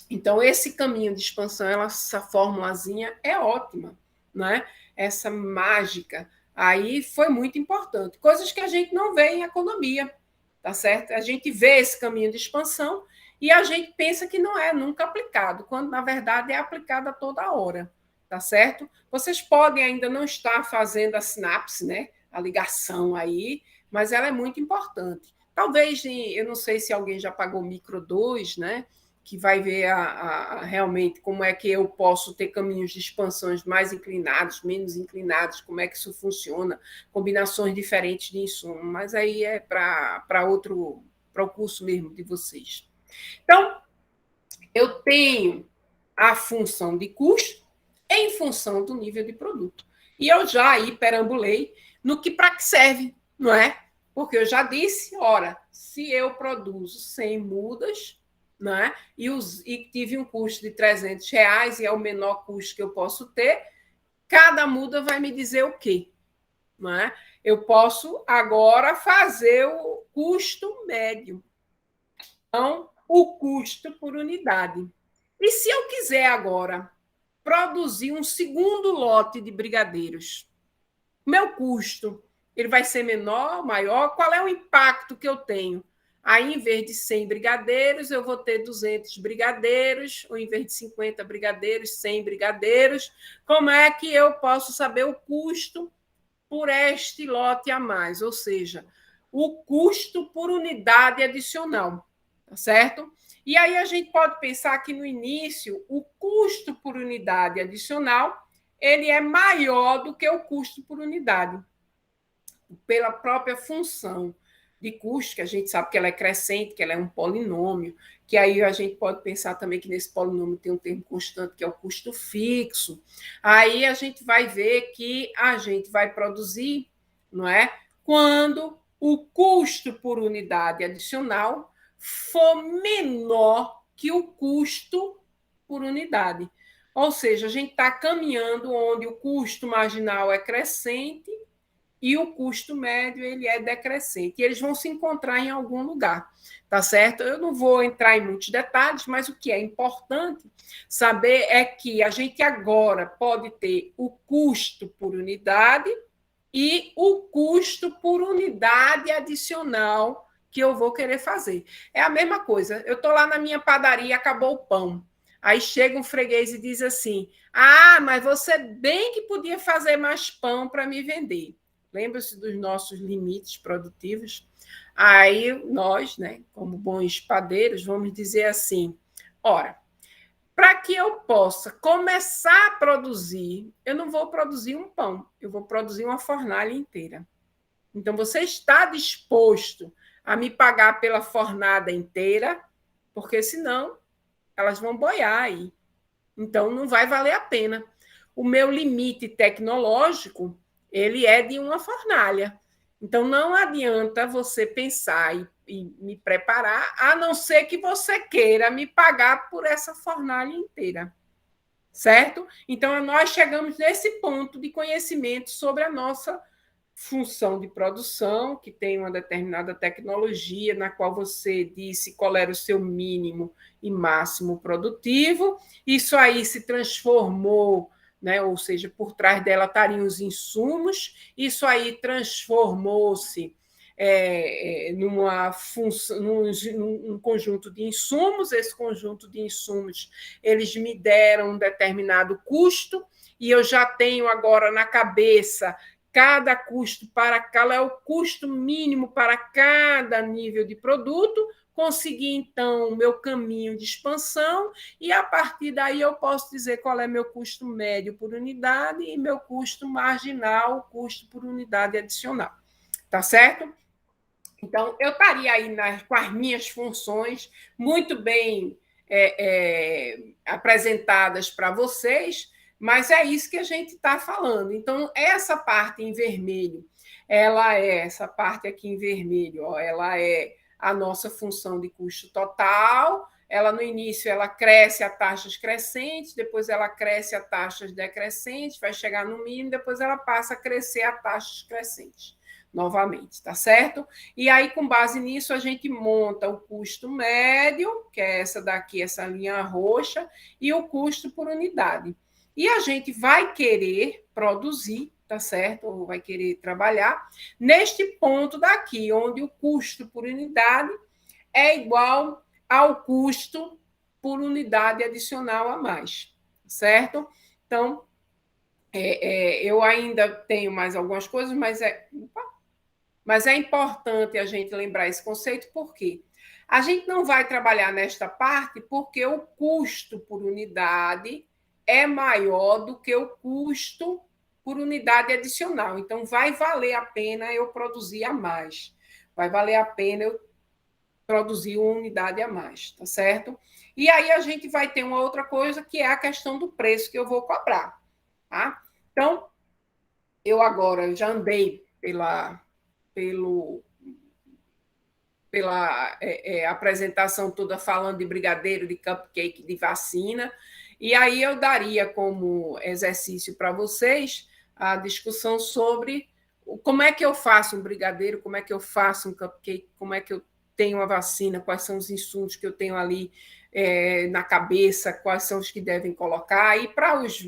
Então, esse caminho de expansão, essa formulazinha é ótima, né? Essa mágica aí foi muito importante. Coisas que a gente não vê em economia, tá certo? A gente vê esse caminho de expansão e a gente pensa que não é nunca aplicado, quando na verdade é aplicado a toda hora, tá certo? Vocês podem ainda não estar fazendo a sinapse, né? A ligação aí, mas ela é muito importante. Talvez, eu não sei se alguém já pagou Micro 2, né? Que vai ver realmente como é que eu posso ter caminhos de expansões mais inclinados, menos inclinados, como é que isso funciona, combinações diferentes de insumo, mas aí é para o curso mesmo de vocês. Então, eu tenho a função de custo em função do nível de produto. E eu já aí perambulei no que para que serve, não é? Porque eu já disse, ora, se eu produzo 100 mudas, né? E tive um custo de R$300 e é o menor custo que eu posso ter, cada muda vai me dizer o quê? Né? Eu posso agora fazer o custo médio. Então, o custo por unidade. E se eu quiser agora produzir um segundo lote de brigadeiros, meu custo ele vai ser menor, maior? Qual é o impacto que eu tenho? Aí, em vez de 100 brigadeiros, eu vou ter 200 brigadeiros, ou em vez de 50 brigadeiros, 100 brigadeiros. Como é que eu posso saber o custo por este lote a mais? Ou seja, o custo por unidade adicional, tá certo? E aí a gente pode pensar que no início o custo por unidade adicional ele é maior do que o custo por unidade, pela própria função de custo, que a gente sabe que ela é crescente, que ela é um polinômio, que aí a gente pode pensar também que nesse polinômio tem um termo constante, que é o custo fixo. Aí a gente vai ver que a gente vai produzir, não é? Quando o custo por unidade adicional for menor que o custo por unidade. Ou seja, a gente está caminhando onde o custo marginal é crescente e o custo médio ele é decrescente. E eles vão se encontrar em algum lugar, tá certo? Eu não vou entrar em muitos detalhes, mas o que é importante saber é que a gente agora pode ter o custo por unidade e o custo por unidade adicional que eu vou querer fazer. É a mesma coisa. Eu estou lá na minha padaria, acabou o pão. Aí chega um freguês e diz assim: ah, mas você bem que podia fazer mais pão para me vender. Lembra-se dos nossos limites produtivos? Aí nós, né, como bons padeiros, vamos dizer assim: ora, para que eu possa começar a produzir, eu não vou produzir um pão, eu vou produzir uma fornalha inteira. Então, você está disposto a me pagar pela fornada inteira, porque senão elas vão boiar aí. Então, não vai valer a pena. O meu limite tecnológico ele é de uma fornalha. Então, não adianta você pensar e me preparar, a não ser que você queira me pagar por essa fornalha inteira. certo? Então, nós chegamos nesse ponto de conhecimento sobre a nossa função de produção, que tem uma determinada tecnologia, na qual você disse qual era o seu mínimo e máximo produtivo. Isso aí se transformou, né? Ou seja, por trás dela estariam os insumos, isso aí transformou-se numa função, num conjunto de insumos. Esse conjunto de insumos, eles me deram um determinado custo, e eu já tenho agora na cabeça cada custo para qual é o custo mínimo para cada nível de produto, consegui, então, o meu caminho de expansão, e, a partir daí, eu posso dizer qual é meu custo médio por unidade e meu custo marginal, custo por unidade adicional. Tá certo? Então, eu estaria aí com as minhas funções muito bem apresentadas para vocês, mas é isso que a gente está falando. Então, essa parte em vermelho, essa parte aqui em vermelho, ó, ela é a nossa função de custo total. Ela, no início, ela cresce a taxas crescentes, depois ela cresce a taxas decrescentes, vai chegar no mínimo, depois ela passa a crescer a taxas crescentes novamente, tá certo? E aí, com base nisso, a gente monta o custo médio, que é essa daqui, essa linha roxa, e o custo por unidade. E a gente vai querer produzir, tá certo? Ou vai querer trabalhar neste ponto daqui, onde o custo por unidade é igual ao custo por unidade adicional a mais, certo? Então, eu ainda tenho mais algumas coisas, mas é importante a gente lembrar esse conceito, porque a gente não vai trabalhar nesta parte porque o custo por unidade é maior do que o custo por unidade adicional. Então, vai valer a pena eu produzir a mais. Vai valer a pena eu produzir uma unidade a mais, tá certo? E aí a gente vai ter uma outra coisa, que é a questão do preço que eu vou cobrar, tá? Então, eu agora já andei pela apresentação toda falando de brigadeiro, de cupcake, de vacina, e aí eu daria como exercício para vocês a discussão sobre como é que eu faço um brigadeiro, como é que eu faço um cupcake, como é que eu tenho a vacina, quais são os insumos que eu tenho ali na cabeça, quais são os que devem colocar. E para os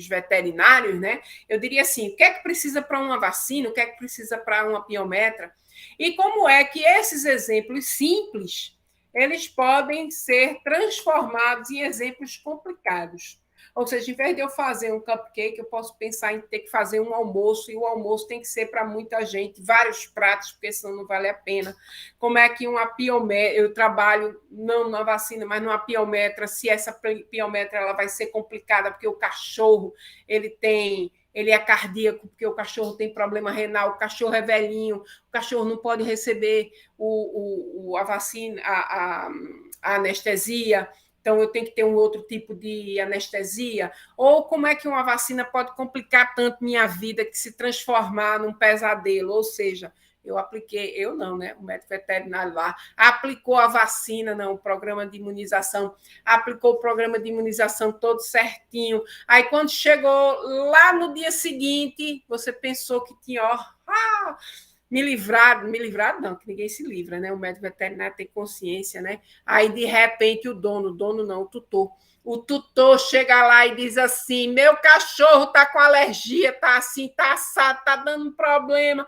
veterinários, né, eu diria assim, o que é que precisa para uma vacina, o que é que precisa para uma piometra, e como é que esses exemplos simples eles podem ser transformados em exemplos complicados. Ou seja, em vez de eu fazer um cupcake, eu posso pensar em ter que fazer um almoço, e o almoço tem que ser para muita gente, vários pratos, porque senão não vale a pena. Como é que uma piometra, eu trabalho não na vacina, mas numa piometra, se essa piometra ela vai ser complicada, porque o cachorro ele é cardíaco, porque o cachorro tem problema renal, o cachorro é velhinho, o cachorro não pode receber a vacina, a anestesia, então eu tenho que ter um outro tipo de anestesia. Ou como é que uma vacina pode complicar tanto minha vida que se transformar num pesadelo? Ou seja, eu não, né? O médico veterinário lá aplicou a vacina, não, o programa de imunização, aplicou o programa de imunização todo certinho. Aí, quando chegou lá no dia seguinte, você pensou que tinha, me livrado não, que ninguém se livra, né? O médico veterinário tem consciência, né? Aí, de repente, o dono não, o tutor chega lá e diz assim: meu cachorro tá com alergia, tá assim, tá assado, tá dando problema.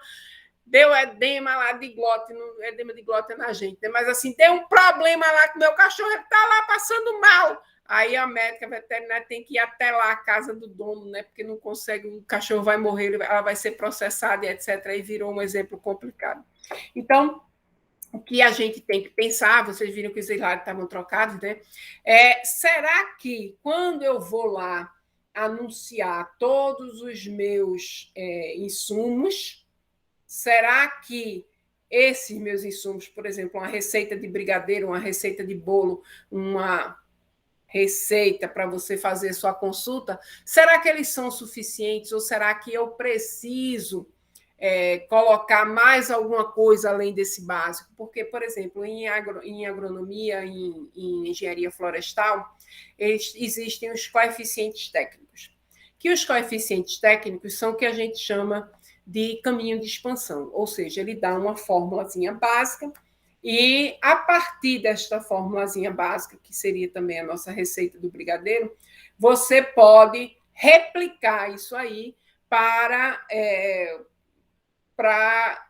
Deu edema lá de glóten, edema de glóten na gente, né? Mas assim, deu um problema lá que meu cachorro está lá passando mal. Aí a médica veterinária tem que ir até lá a casa do dono, né? Porque não consegue, o cachorro vai morrer, ela vai ser processada e etc. Aí virou um exemplo complicado. Então, o que a gente tem que pensar, vocês viram que os slides estavam trocados, né? Será que quando eu vou lá anunciar todos os meus insumos, será que esses meus insumos, por exemplo, uma receita de brigadeiro, uma receita de bolo, uma receita para você fazer sua consulta, será que eles são suficientes ou será que eu preciso colocar mais alguma coisa além desse básico, porque, por exemplo, em agronomia, em engenharia florestal, existem os coeficientes técnicos, que os coeficientes técnicos são o que a gente chama de caminho de expansão, ou seja, ele dá uma formulazinha básica e, a partir desta formulazinha básica, que seria também a nossa receita do brigadeiro, você pode replicar isso aí para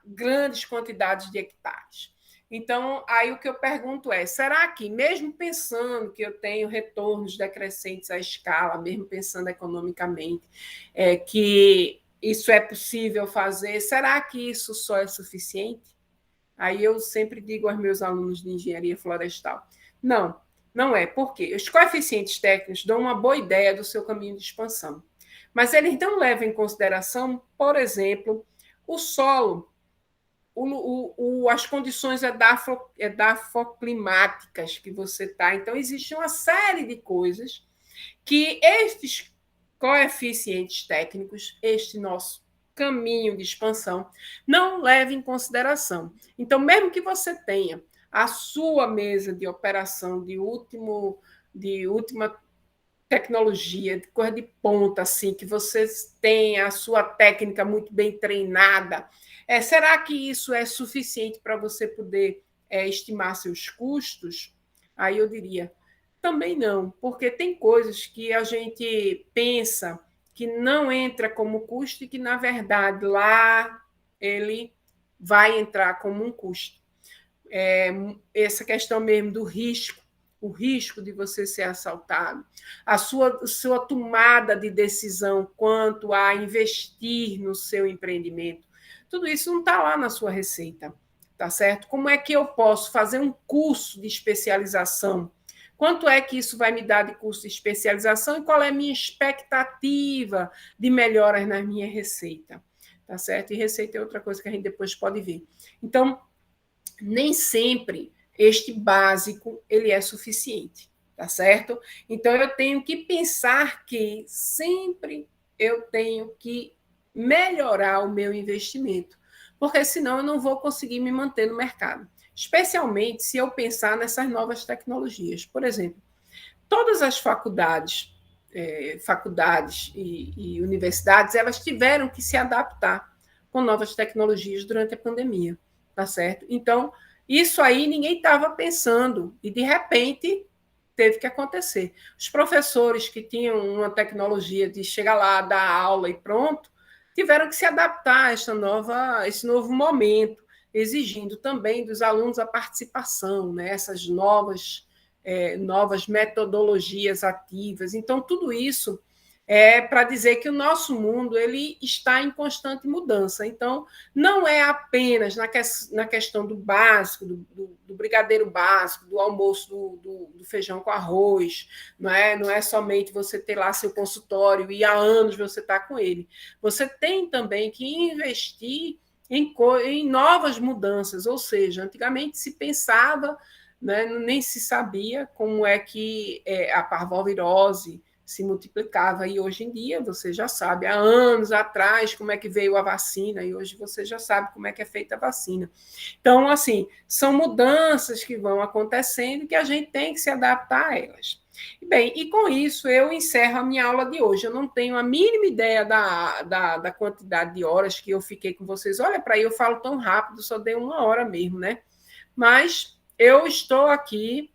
grandes quantidades de hectares. Então, aí o que eu pergunto é, será que, mesmo pensando que eu tenho retornos decrescentes à escala, mesmo pensando economicamente, que isso é possível fazer, será que isso só é suficiente? Aí eu sempre digo aos meus alunos de engenharia florestal, não é. Por quê? Os coeficientes técnicos dão uma boa ideia do seu caminho de expansão, mas eles não levam em consideração, por exemplo, o solo, as condições edafoclimáticas que você está. Então, existe uma série de coisas que estes coeficientes técnicos, este nosso caminho de expansão, não leva em consideração. Então, mesmo que você tenha a sua mesa de operação de última tecnologia, de coisa de ponta, assim, que você tenha a sua técnica muito bem treinada, será que isso é suficiente para você poder estimar seus custos? Aí eu diria, também não, porque tem coisas que a gente pensa que não entra como custo e que, na verdade, lá ele vai entrar como um custo. Essa questão mesmo do risco, o risco de você ser assaltado, a sua tomada de decisão quanto a investir no seu empreendimento, tudo isso não está lá na sua receita, tá certo? Como é que eu posso fazer um curso de especialização? Quanto é que isso vai me dar de curso de especialização e qual é a minha expectativa de melhoras na minha receita? Tá certo? E receita é outra coisa que a gente depois pode ver. Então, nem sempre este básico ele é suficiente, tá certo? Então, eu tenho que pensar que sempre eu tenho que melhorar o meu investimento, porque senão eu não vou conseguir me manter no mercado. Especialmente se eu pensar nessas novas tecnologias. Por exemplo, todas as faculdades e universidades, elas tiveram que se adaptar com novas tecnologias durante a pandemia, tá certo? Então, isso aí ninguém estava pensando e, de repente, teve que acontecer. Os professores que tinham uma tecnologia de chegar lá, dar aula e pronto, tiveram que se adaptar a esse novo momento, exigindo também dos alunos a participação, né? Essas novas metodologias ativas. Então, tudo isso é para dizer que o nosso mundo ele está em constante mudança. Então, não é apenas na questão do básico, do brigadeiro básico, do almoço do feijão com arroz, não é somente você ter lá seu consultório e há anos você está com ele. Você tem também que investir em novas mudanças, ou seja, antigamente se pensava, né, nem se sabia como é que a parvovirose se multiplicava, e hoje em dia você já sabe, há anos atrás, como é que veio a vacina, e hoje você já sabe como é que é feita a vacina. Então, assim, são mudanças que vão acontecendo e que a gente tem que se adaptar a elas. Bem, e com isso eu encerro a minha aula de hoje. Eu não tenho a mínima ideia da quantidade de horas que eu fiquei com vocês. Olha, para aí eu falo tão rápido, só dei 1 hora mesmo, né? Mas eu estou aqui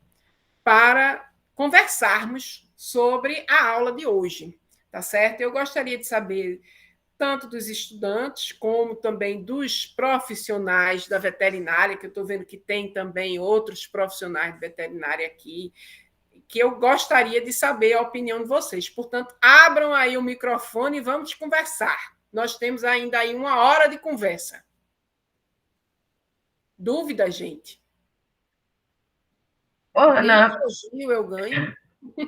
para conversarmos sobre a aula de hoje, tá certo? Eu gostaria de saber tanto dos estudantes como também dos profissionais da veterinária, que eu estou vendo que tem também outros profissionais de veterinária aqui, que eu gostaria de saber a opinião de vocês. Portanto, abram aí o microfone e vamos conversar. Nós temos ainda aí 1 hora de conversa. Dúvida, gente? Ana, Eu ganho.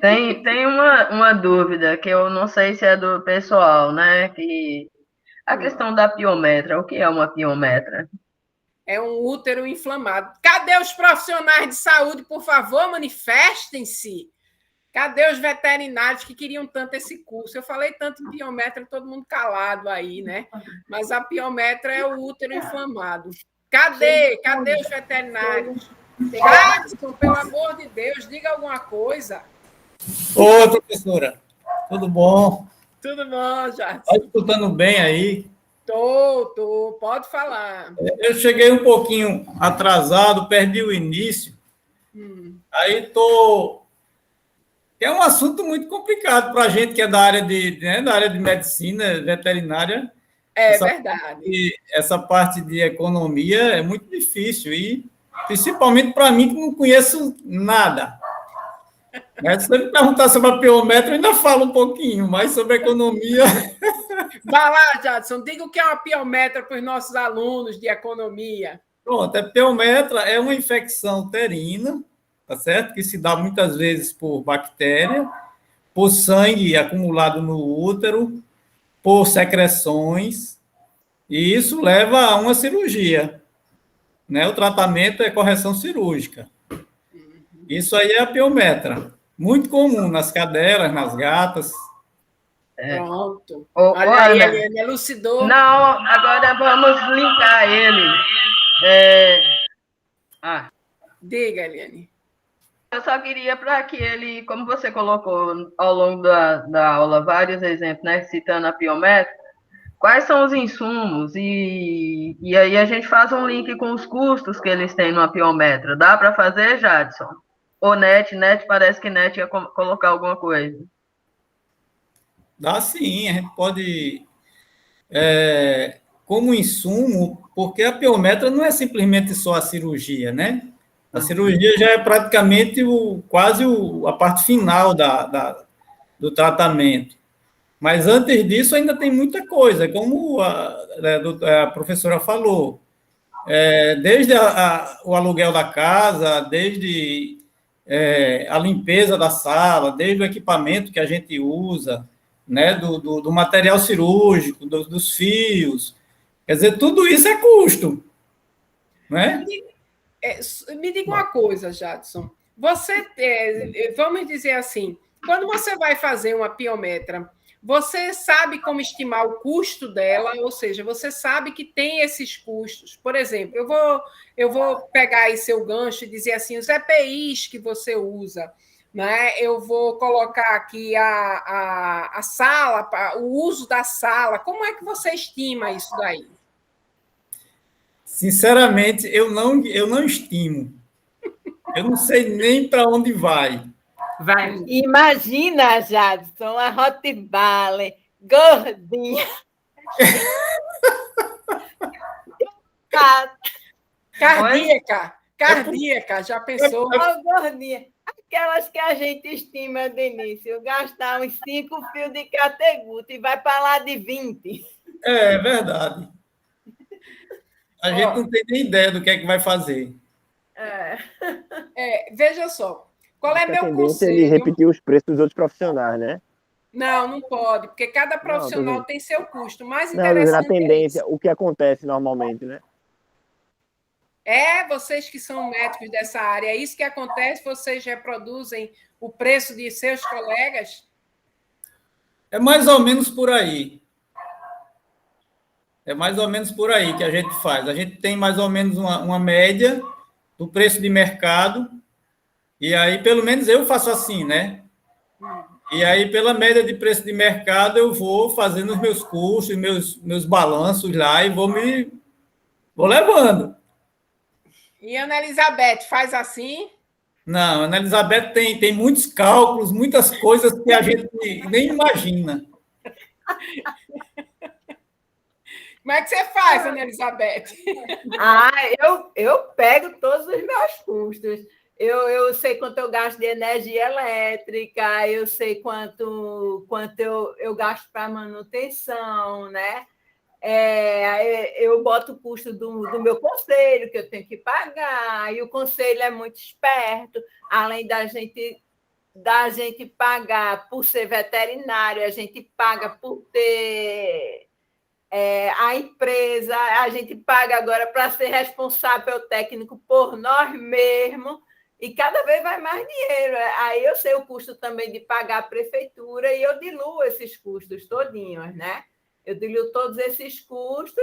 tem uma dúvida que eu não sei se é do pessoal, né? Que a questão da piometra, o que é uma piometra? É um útero inflamado. Cadê os profissionais de saúde, por favor, manifestem-se? Cadê os veterinários que queriam tanto esse curso? Eu falei tanto em piometra, todo mundo calado aí, né? Mas a piometra é o útero inflamado. Cadê? Cadê os veterinários? Jadson, pelo amor de Deus, diga alguma coisa. Oi, professora. Tudo bom? Tudo bom, Jadson? Está escutando bem aí? Tô. Pode falar. Eu cheguei um pouquinho atrasado, perdi o início. Aí tô. É um assunto muito complicado para a gente que é da área da área de medicina veterinária. É verdade. Essa parte de economia é muito difícil, e principalmente para mim que não conheço nada. Né? Se você me perguntar sobre a piometra, eu ainda falo um pouquinho, mas sobre economia. Vai lá, Jadson, diga o que é uma piometra para os nossos alunos de economia. Pronto, a piometra é uma infecção uterina, tá certo? Que se dá muitas vezes por bactéria, por sangue acumulado no útero, por secreções, e isso leva a uma cirurgia, né? O tratamento é correção cirúrgica. Isso aí é a piometra, muito comum nas cadelas, nas gatas. Pronto. Olha aí, Ana, ele elucidou. Não, agora vamos linkar ele. Diga, Eliane. Eu só queria para que ele, como você colocou ao longo da aula vários exemplos, né, citando a piometra, quais são os insumos, e aí a gente faz um link com os custos que eles têm numa piometra. Dá para fazer, Jadson? Ou Net parece que Net ia colocar alguma coisa. Dá sim, a gente pode, como insumo, porque a piometra não é simplesmente só a cirurgia, né? A cirurgia já é praticamente quase a parte final do tratamento. Mas antes disso ainda tem muita coisa, como a professora falou. Desde o aluguel da casa, desde a limpeza da sala, desde o equipamento que a gente usa, né, do material cirúrgico, dos fios. Quer dizer, tudo isso é custo, né? Me diga uma coisa, Jadson. Vamos dizer assim, quando você vai fazer uma piometra, você sabe como estimar o custo dela, ou seja, você sabe que tem esses custos. Por exemplo, eu vou pegar aí seu gancho e dizer assim, os EPIs que você usa, né? Eu vou colocar aqui a sala, o uso da sala. Como é que você estima isso daí? Sinceramente, eu não estimo. Eu não sei nem para onde vai. Imagina, Jadson, a Rottweiler, gordinha. Cardíaca, já pensou? Gordinha. Aquelas que a gente estima, Denise, gastar uns 5 fios de categote e vai para lá de 20. É verdade. A gente não tem nem ideia do que é que vai fazer. Veja só, qual é meu tendência é ele conselho? repetir os preços dos outros profissionais, né? Não pode, porque cada profissional tem seu custo. Mais Não, na interessante tendência, é isso. o que acontece normalmente, né? Vocês que são médicos dessa área, é isso que acontece? Vocês reproduzem o preço de seus colegas? É mais ou menos por aí. É mais ou menos por aí que a gente faz. A gente tem mais ou menos uma média do preço de mercado, e aí, pelo menos, eu faço assim, né? E aí, pela média de preço de mercado, eu vou fazendo os meus custos, meus balanços lá, e vou levando. E a Ana Elizabeth faz assim? Não, a Ana Elizabeth tem muitos cálculos, muitas coisas que a gente nem imagina. Como é que você faz, Ana Elizabeth? Eu pego todos os meus custos. Eu sei quanto eu gasto de energia elétrica, eu sei quanto eu gasto para manutenção, né? Eu boto o custo do meu conselho, que eu tenho que pagar, e o conselho é muito esperto, além da gente pagar por ser veterinário, a gente paga por ter a empresa, a gente paga agora para ser responsável técnico por nós mesmos. e cada vez vai mais dinheiro. Aí eu sei o custo também de pagar a prefeitura e eu diluo esses custos todinhos, né? Eu diluo todos esses custos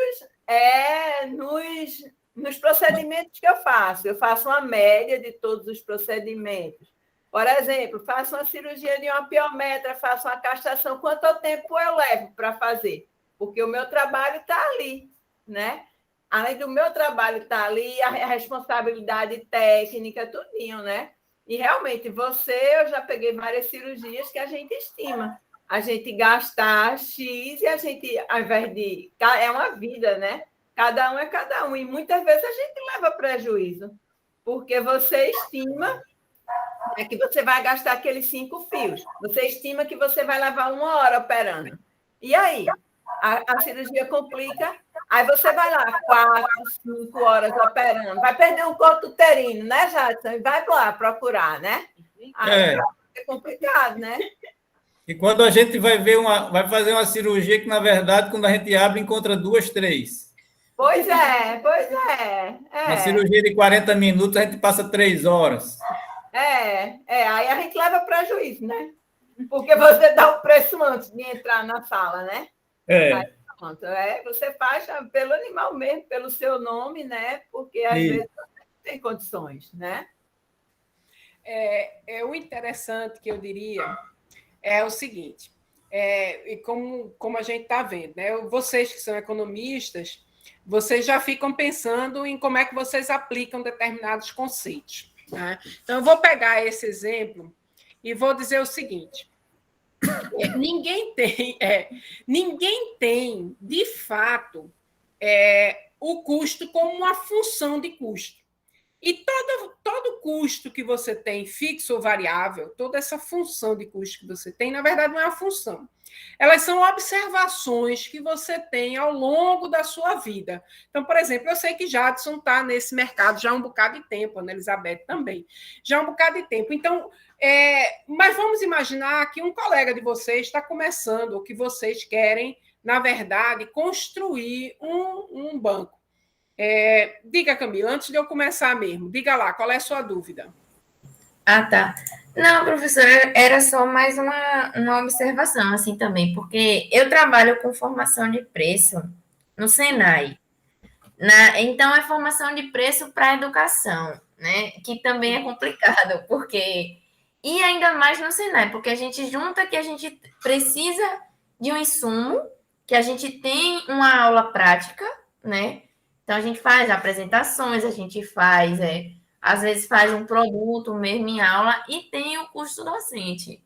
nos procedimentos que eu faço. Eu faço uma média de todos os procedimentos. Por exemplo, faço uma cirurgia de uma piometra, faço uma castração, quanto tempo eu levo para fazer? Porque o meu trabalho está ali, né? Além do meu trabalho estar ali, a responsabilidade técnica, tudinho, né? E realmente, eu já peguei várias cirurgias que a gente estima. A gente gasta X e a gente, ao invés de... É uma vida, né? Cada um é cada um. E muitas vezes a gente leva prejuízo, porque você estima que você vai gastar aqueles 5 fios. Você estima que você vai levar 1 hora operando. E aí? A cirurgia complica, aí você vai lá 4, 5 horas operando, vai perder um corte uterino, né, Jadson? E vai lá procurar, né? Aí é complicado, né? E quando a gente vai fazer uma cirurgia que, na verdade, quando a gente abre, encontra 2, 3. Pois é, pois é. Uma cirurgia de 40 minutos, a gente passa 3 horas. Aí a gente leva prejuízo, né? Porque você dá o preço antes de entrar na sala, né? Aí, pronto, você faz pelo animal mesmo, pelo seu nome, né? Porque às vezes você não tem condições, né? O interessante que eu diria é o seguinte, e como a gente está vendo, né? Vocês que são economistas, vocês já ficam pensando em como é que vocês aplicam determinados conceitos, né? Então, eu vou pegar esse exemplo e vou dizer o seguinte: ninguém tem, de fato, o custo como uma função de custo. E todo custo que você tem, fixo ou variável, toda essa função de custo que você tem, na verdade, não é uma função. Elas são observações que você tem ao longo da sua vida. Então, por exemplo, eu sei que Jadson está nesse mercado já há um bocado de tempo, Ana Elizabeth também, já há um bocado de tempo. Então, mas vamos imaginar que um colega de vocês está começando, ou que vocês querem, na verdade, construir um banco. Diga, Camila, antes de eu começar mesmo, diga lá, qual é a sua dúvida? Ah, tá. Não, professora, era só mais uma observação, assim, também, porque eu trabalho com formação de preço no Senai. Então, é formação de preço para educação, né? Que também é complicado, porque... E ainda mais no Senai, porque a gente junta que a gente precisa de um insumo, que a gente tem uma aula prática, né? Então, a gente faz apresentações, a gente faz... às vezes faz um produto mesmo em aula e tem o custo docente,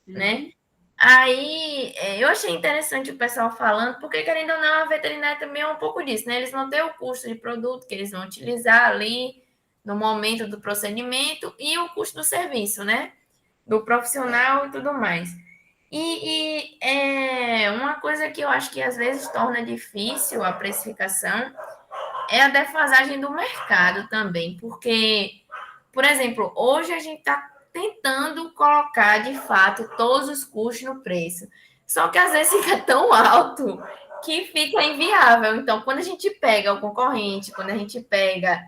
né? Aí, eu achei interessante o pessoal falando, porque, querendo ou não, a veterinária também é um pouco disso, né? Eles vão ter o custo de produto que eles vão utilizar ali no momento do procedimento e o custo do serviço, né? Do profissional e tudo mais. E uma coisa que eu acho que às vezes torna difícil a precificação é a defasagem do mercado também, porque, por exemplo, hoje a gente está tentando colocar, de fato, todos os custos no preço, só que às vezes fica tão alto que fica inviável. Então, quando a gente pega o concorrente, quando a gente pega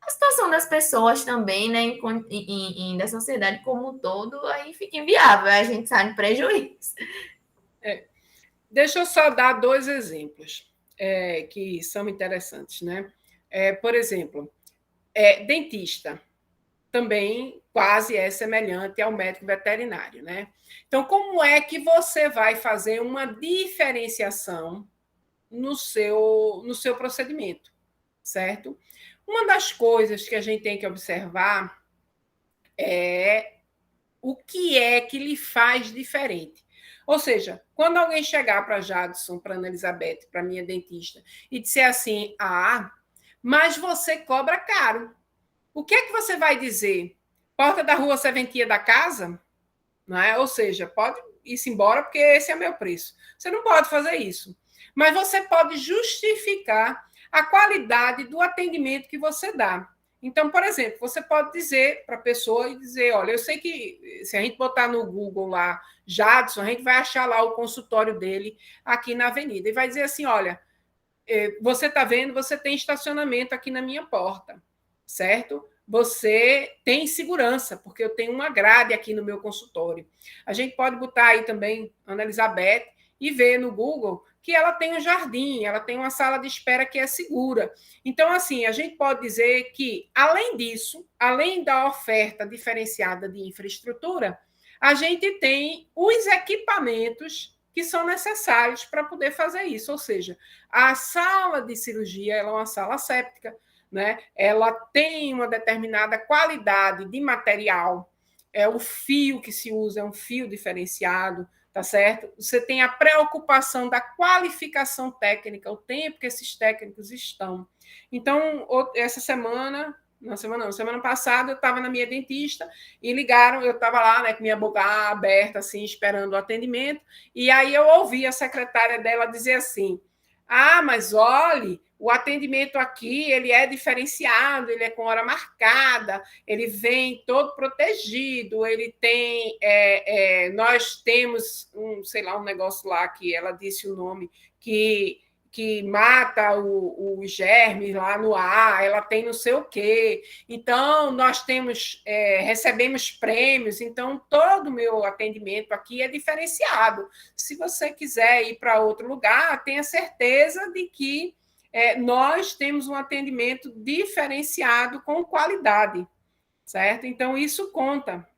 a situação das pessoas também, né, da sociedade como um todo, aí fica inviável, a gente sai no prejuízo. Deixa eu só dar 2 exemplos que são interessantes, né? Por exemplo, dentista também quase é semelhante ao médico veterinário, né? Então, como é que você vai fazer uma diferenciação no seu procedimento, certo? Uma das coisas que a gente tem que observar é o que é que lhe faz diferente. Ou seja, quando alguém chegar para Jadson, para Ana Elizabeth, para minha dentista, e disser assim, mas você cobra caro. O que é que você vai dizer? Porta da rua, serventia da casa? Não é? Ou seja, pode ir-se embora porque esse é meu preço. Você não pode fazer isso. Mas você pode justificar a qualidade do atendimento que você dá. Então, por exemplo, você pode dizer para a pessoa e dizer, olha, eu sei que se a gente botar no Google lá, Jadson, a gente vai achar lá o consultório dele aqui na avenida. E vai dizer assim, olha, você está vendo, você tem estacionamento aqui na minha porta, certo? você tem segurança, porque eu tenho uma grade aqui no meu consultório. A gente pode botar aí também Ana Elizabeth e ver no Google que ela tem um jardim, ela tem uma sala de espera que é segura. Então, assim, a gente pode dizer que, além disso, além da oferta diferenciada de infraestrutura, a gente tem os equipamentos que são necessários para poder fazer isso. Ou seja, a sala de cirurgia ela é uma sala séptica, né? Ela tem uma determinada qualidade de material, o fio que se usa é um fio diferenciado, tá certo? Você tem a preocupação da qualificação técnica, o tempo que esses técnicos estão. Então, essa semana, semana passada, eu estava na minha dentista e ligaram, eu estava lá, né, com minha boca aberta, assim, esperando o atendimento, e aí eu ouvi a secretária dela dizer assim: ah, mas olhe, o atendimento aqui ele é diferenciado, ele é com hora marcada, ele vem todo protegido, ele tem. Nós temos sei lá, um negócio lá que ela disse o nome, que mata os germes lá no ar, ela tem não sei o quê. Então, nós recebemos prêmios, então todo o meu atendimento aqui é diferenciado. Se você quiser ir para outro lugar, tenha certeza de que nós temos um atendimento diferenciado com qualidade, certo? Então, isso conta.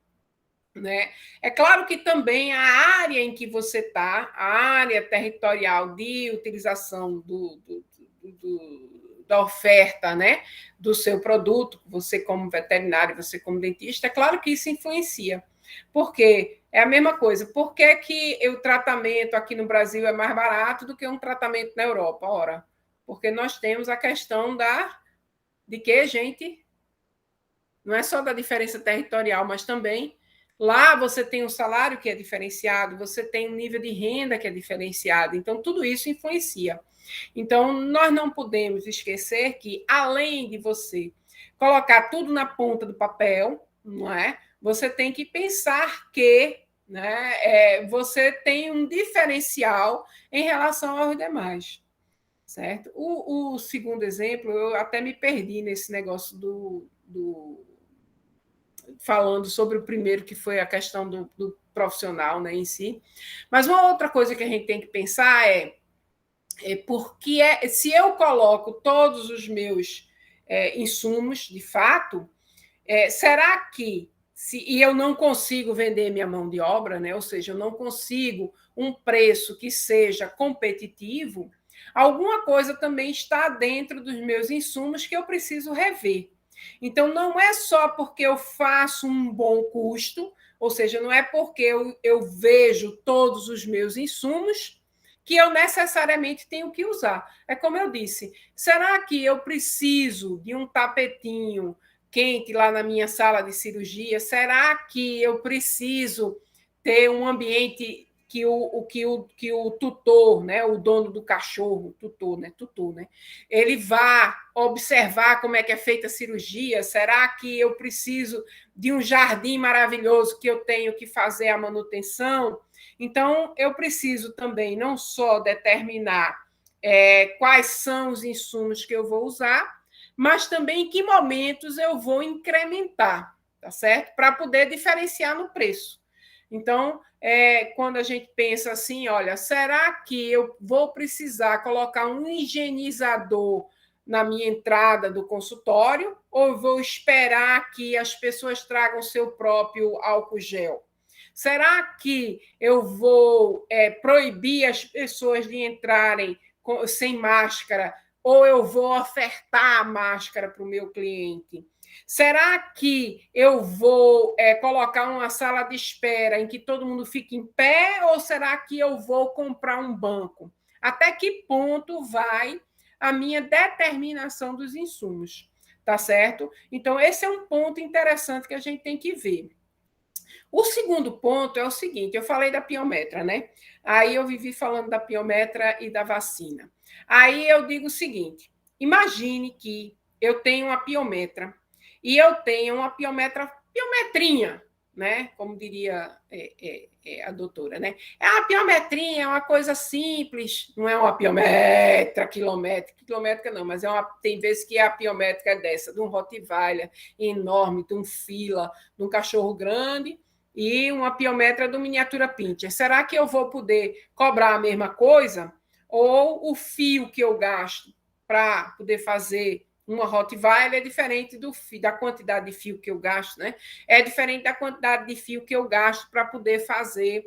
Né? É claro que também a área em que você está, a área territorial de utilização da oferta, né, do seu produto, você como veterinário, você como dentista, é claro que isso influencia. Porque é a mesma coisa. Por que, que o tratamento aqui no Brasil é mais barato do que um tratamento na Europa? Ora, porque nós temos a questão de que, gente, não é só da diferença territorial, mas também lá você tem um salário que é diferenciado, você tem um nível de renda que é diferenciado. Então, tudo isso influencia. Então, nós não podemos esquecer que, além de você colocar tudo na ponta do papel, não é? Você tem que pensar que, né, você tem um diferencial em relação aos demais. Certo? O segundo exemplo, eu até me perdi nesse negócio falando sobre o primeiro, que foi a questão do profissional, né, em si. Mas uma outra coisa que a gente tem que pensar porque se eu coloco todos os meus insumos, de fato, será que, e eu não consigo vender minha mão de obra, né, ou seja, eu não consigo um preço que seja competitivo, alguma coisa também está dentro dos meus insumos que eu preciso rever. Então, não é só porque eu faço um bom custo, ou seja, não é porque eu vejo todos os meus insumos que eu necessariamente tenho que usar. É como eu disse, será que eu preciso de um tapetinho quente lá na minha sala de cirurgia? Será que eu preciso ter um ambiente que o tutor, né, o dono do cachorro, tutor, né, ele vá observar como é que é feita a cirurgia? Será que eu preciso de um jardim maravilhoso que eu tenho que fazer a manutenção? Então, eu preciso também não só determinar quais são os insumos que eu vou usar, mas também em que momentos eu vou incrementar, tá certo? Para poder diferenciar no preço. Então, quando a gente pensa assim, olha, será que eu vou precisar colocar um higienizador na minha entrada do consultório ou eu vou esperar que as pessoas tragam seu próprio álcool gel? Será que eu vou proibir as pessoas de entrarem sem máscara ou eu vou ofertar a máscara para o meu cliente? Será que eu vou colocar uma sala de espera em que todo mundo fique em pé ou será que eu vou comprar um banco? Até que ponto vai a minha determinação dos insumos? Tá certo? Então, esse é um ponto interessante que a gente tem que ver. O segundo ponto é o seguinte, eu falei da piometra, né? Aí eu vivi falando da piometra e da vacina. Aí eu digo o seguinte, imagine que eu tenho uma piometra e eu tenho uma piometrinha, né? Como diria a doutora, né? É uma piometrinha, é uma coisa simples, não é uma piometra quilométrica não, mas tem vezes que a piométrica é dessa, de um Rottweiler enorme, de um fila, de um cachorro grande, e uma piometra do miniatura pincher. Será que eu vou poder cobrar a mesma coisa? Ou o fio que eu gasto para poder fazer uma Rottweiler é diferente da quantidade de fio que eu gasto, né? É diferente da quantidade de fio que eu gasto para poder fazer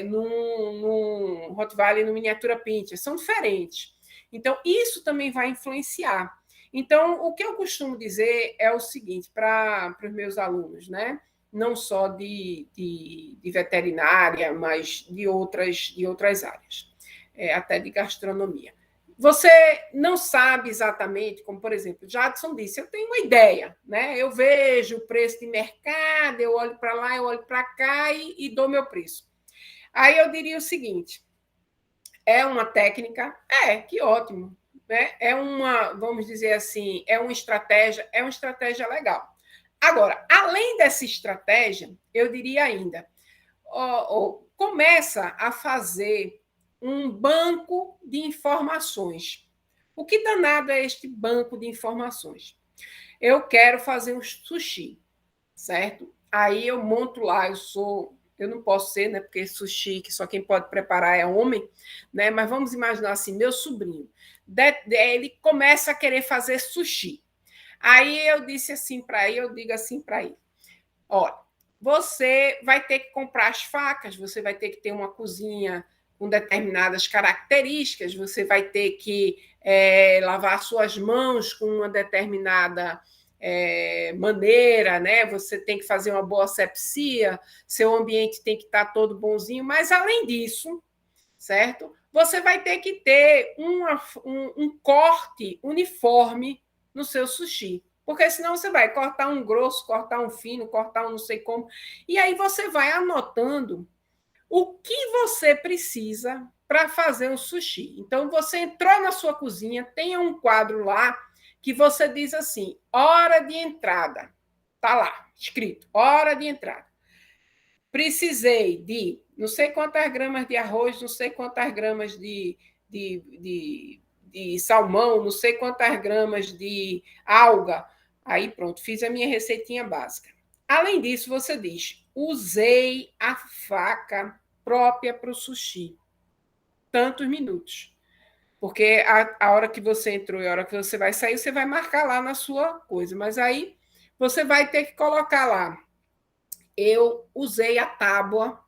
num Rottweiler no miniatura pincher. São diferentes. Então, isso também vai influenciar. Então, o que eu costumo dizer é o seguinte para os meus alunos, né? Não só de veterinária, mas de outras áreas, até de gastronomia. Você não sabe exatamente, como, por exemplo, Jadson disse, eu tenho uma ideia, né? Eu vejo o preço de mercado, eu olho para lá, eu olho para cá e dou meu preço. Aí eu diria o seguinte, é uma técnica? Que ótimo. Né? Vamos dizer assim, é uma estratégia legal. Agora, além dessa estratégia, eu diria ainda, começa a fazer um banco de informações. O que danado é este banco de informações? Eu quero fazer um sushi, certo? Aí eu monto lá, eu não posso ser, né? Porque sushi, que só quem pode preparar é homem, né? Mas vamos imaginar assim, meu sobrinho, ele começa a querer fazer sushi. Aí eu digo assim para ele, olha, você vai ter que comprar as facas, você vai ter que ter uma cozinha com determinadas características, você vai ter que lavar suas mãos com uma determinada maneira, né? Você tem que fazer uma boa asepsia, seu ambiente tem que estar todo bonzinho, mas além disso, certo? Você vai ter que ter um corte uniforme no seu sushi. Porque senão você vai cortar um grosso, cortar um fino, cortar um não sei como. E aí você vai anotando o que você precisa para fazer um sushi. Então, você entrou na sua cozinha, tem um quadro lá que você diz assim, hora de entrada. Está lá, escrito, hora de entrada. Precisei de não sei quantas gramas de arroz, não sei quantas gramas de salmão, não sei quantas gramas de alga. Aí, pronto, fiz a minha receitinha básica. Além disso, você diz, usei a faca própria para o sushi. Tantos minutos. Porque a hora que você entrou e a hora que você vai sair, você vai marcar lá na sua coisa. Mas aí, você vai ter que colocar lá. Eu usei a tábua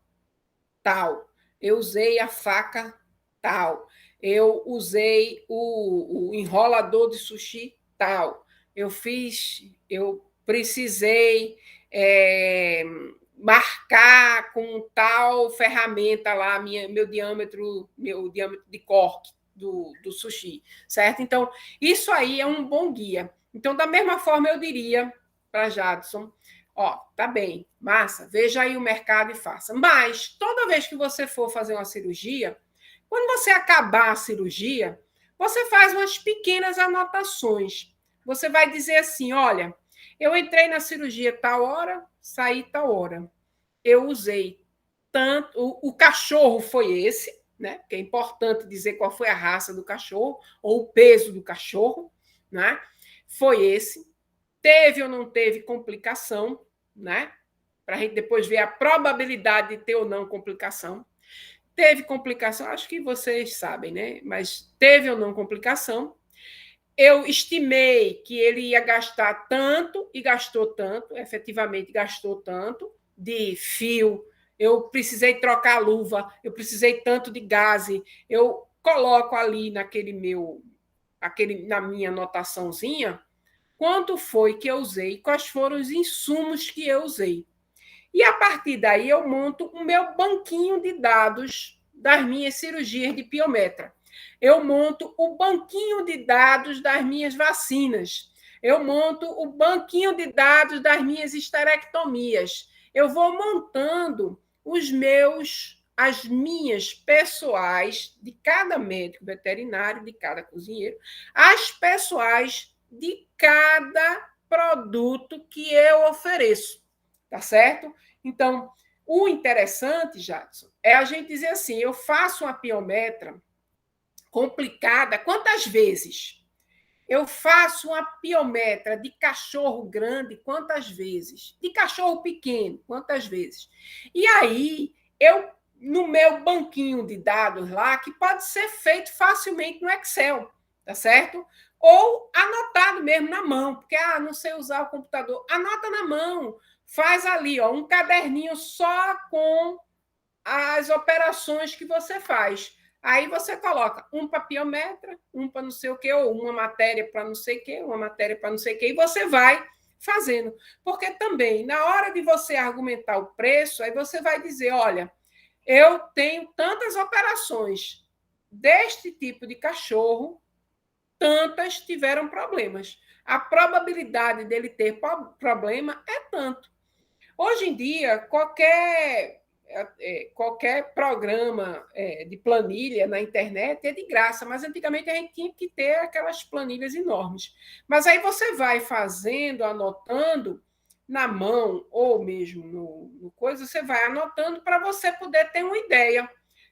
tal. Eu usei a faca tal. Eu usei o enrolador de sushi tal. Eu precisei marcar com tal ferramenta lá meu diâmetro de corte do sushi, certo? Então, isso aí é um bom guia. Então, da mesma forma, eu diria para Jadson, tá bem, massa, veja aí o mercado e faça. Mas, toda vez que você for fazer uma cirurgia, quando você acabar a cirurgia, você faz umas pequenas anotações. Você vai dizer assim, olha, eu entrei na cirurgia tal hora, saí tal hora. Eu usei tanto... O cachorro foi esse, né? Porque é importante dizer qual foi a raça do cachorro, ou o peso do cachorro, né? Foi esse. Teve ou não teve complicação, né? Para a gente depois ver a probabilidade de ter ou não complicação. Teve complicação, acho que vocês sabem, né? Mas teve ou não complicação. Eu estimei que ele ia gastar tanto e gastou tanto, efetivamente gastou tanto de fio. Eu precisei trocar a luva, eu precisei tanto de gaze. Eu coloco ali na minha anotaçãozinha quanto foi que eu usei, quais foram os insumos que eu usei. E, a partir daí, eu monto o meu banquinho de dados das minhas cirurgias de piometra. Eu monto o banquinho de dados das minhas vacinas. Eu monto o banquinho de dados das minhas esterectomias. Eu vou montando as minhas pessoais, de cada médico veterinário, de cada cozinheiro, as pessoais de cada produto que eu ofereço. tá certo? Então, o interessante, Jadson, é a gente dizer assim, eu faço uma piometra complicada quantas vezes? Eu faço uma piometra de cachorro grande quantas vezes? De cachorro pequeno quantas vezes? E aí, eu, no meu banquinho de dados lá, que pode ser feito facilmente no Excel, tá certo? Ou anotado mesmo na mão, porque não sei usar o computador. Anota na mão, faz ali ó, um caderninho só com as operações que você faz. Aí você coloca um para piometra, um para não sei o quê, ou uma matéria para não sei o quê, uma matéria para não sei o quê, e você vai fazendo. Porque também, na hora de você argumentar o preço, aí você vai dizer, olha, eu tenho tantas operações deste tipo de cachorro, tantas tiveram problemas. A probabilidade dele ter problema é tanto. Hoje em dia, qualquer programa de planilha na internet é de graça, mas antigamente a gente tinha que ter aquelas planilhas enormes. Mas aí você vai fazendo, anotando na mão ou mesmo no coisa, você vai anotando para você poder ter uma ideia.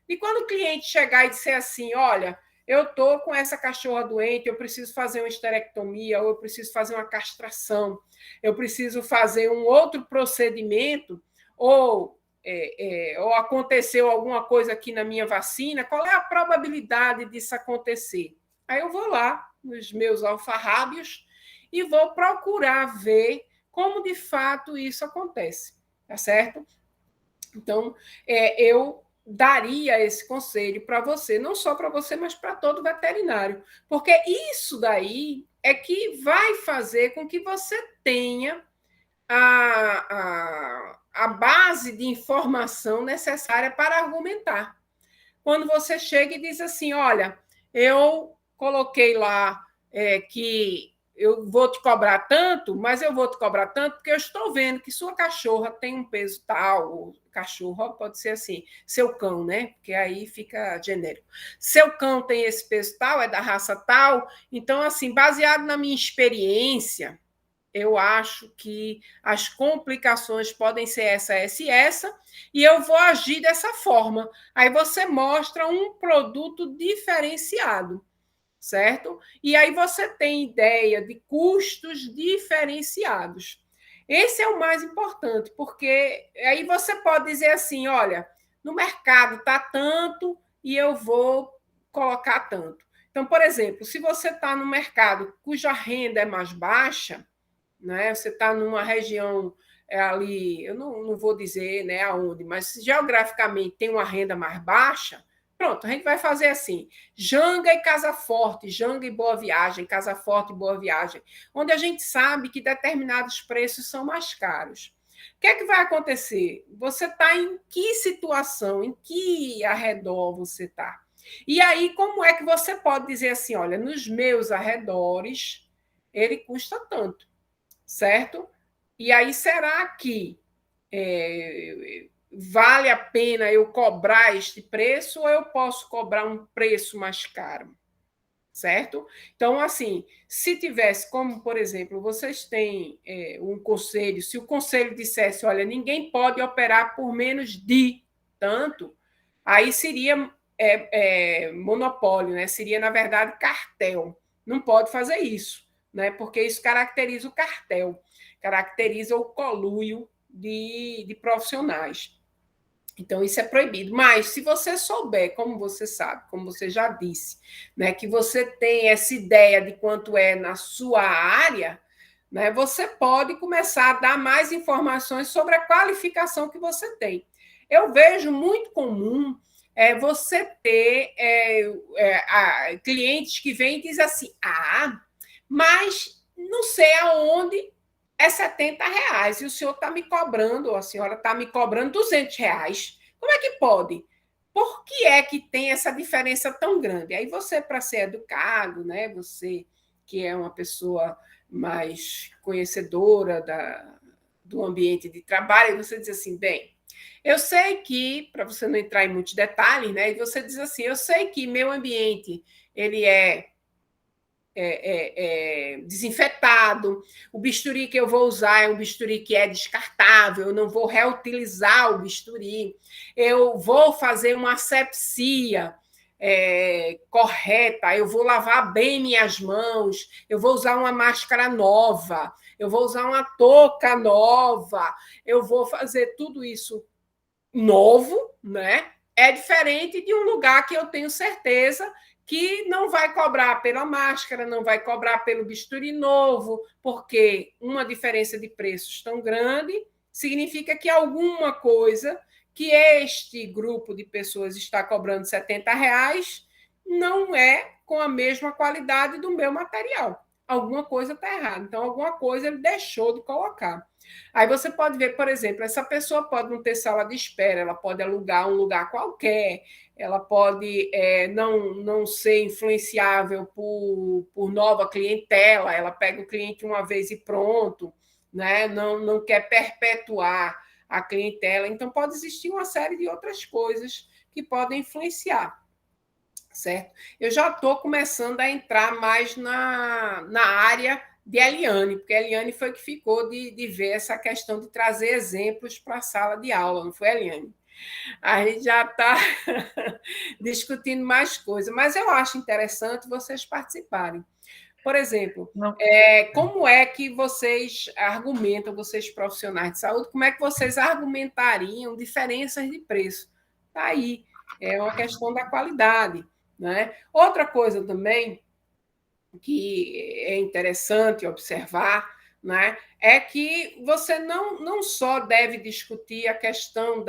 E quando o cliente chegar e disser assim, olha, eu estou com essa cachorra doente, eu preciso fazer uma esterectomia, ou eu preciso fazer uma castração, eu preciso fazer um outro procedimento, ou aconteceu alguma coisa aqui na minha vacina, qual é a probabilidade disso acontecer? Aí eu vou lá nos meus alfarrábios e vou procurar ver como de fato isso acontece, tá certo? Então, eu daria esse conselho para você, não só para você, mas para todo veterinário, porque isso daí é que vai fazer com que você tenha a base de informação necessária para argumentar. Quando você chega e diz assim, olha, eu coloquei lá que eu vou te cobrar tanto, mas eu vou te cobrar tanto porque eu estou vendo que sua cachorra tem um peso tal, ou cachorro pode ser assim, seu cão, né? Porque aí fica genérico. Seu cão tem esse peso tal, é da raça tal, então, assim, baseado na minha experiência, eu acho que as complicações podem ser essa e essa, e eu vou agir dessa forma. Aí você mostra um produto diferenciado, certo? E aí você tem ideia de custos diferenciados. Esse é o mais importante, porque aí você pode dizer assim, olha, no mercado está tanto e eu vou colocar tanto. Então, por exemplo, se você está no mercado cuja renda é mais baixa, né? Você está numa região ali, eu não vou dizer né, aonde, mas geograficamente tem uma renda mais baixa, pronto, a gente vai fazer assim, Janga e Casa Forte, Janga e Boa Viagem, Casa Forte e Boa Viagem, onde a gente sabe que determinados preços são mais caros. O que é que vai acontecer? Você está em que situação, em que arredor você está? E aí, como é que você pode dizer assim, olha, nos meus arredores, ele custa tanto, certo? E aí, será que vale a pena eu cobrar este preço ou eu posso cobrar um preço mais caro? Certo? Então, assim, se tivesse, como, por exemplo, vocês têm um conselho, se o conselho dissesse, olha, ninguém pode operar por menos de tanto, aí seria monopólio, né? Seria, na verdade, cartel. Não pode fazer isso, né? Porque isso caracteriza o cartel, caracteriza o conluio de profissionais. Então, isso é proibido. Mas, se você souber, como você sabe, como você já disse, né, que você tem essa ideia de quanto é na sua área, né, você pode começar a dar mais informações sobre a qualificação que você tem. Eu vejo muito comum você ter clientes que vêm e dizem assim, mas não sei aonde é R$70 e o senhor está me cobrando, ou a senhora está me cobrando R$200. Como é que pode? Por que é que tem essa diferença tão grande? Aí você, para ser educado, né, você que é uma pessoa mais conhecedora do ambiente de trabalho, você diz assim, bem, eu sei que, para você não entrar em muitos detalhes, né, e você diz assim, eu sei que meu ambiente ele é desinfetado, o bisturi que eu vou usar é um bisturi que é descartável, eu não vou reutilizar o bisturi, eu vou fazer uma asepsia correta, eu vou lavar bem minhas mãos, eu vou usar uma máscara nova, eu vou usar uma touca nova, eu vou fazer tudo isso novo, né? É diferente de um lugar que eu tenho certeza que não vai cobrar pela máscara, não vai cobrar pelo bisturi novo, porque uma diferença de preços tão grande significa que alguma coisa que este grupo de pessoas está cobrando R$ 70 não é com a mesma qualidade do meu material. Alguma coisa está errada. Então, alguma coisa ele deixou de colocar. Aí você pode ver, por exemplo, essa pessoa pode não ter sala de espera, ela pode alugar um lugar qualquer, ela pode não ser influenciável por nova clientela, ela pega o cliente uma vez e pronto, né? Não quer perpetuar a clientela. Então, pode existir uma série de outras coisas que podem influenciar. Certo? Eu já estou começando a entrar mais na área de Eliane, porque a Eliane foi que ficou de ver essa questão de trazer exemplos para a sala de aula, não foi, Eliane? A gente já está discutindo mais coisas, mas eu acho interessante vocês participarem. Por exemplo, como é que vocês argumentam, vocês profissionais de saúde, como é que vocês argumentariam diferenças de preço? Está aí, é uma questão da qualidade. Né? Outra coisa também que é interessante observar, né, é que você não só deve discutir a questão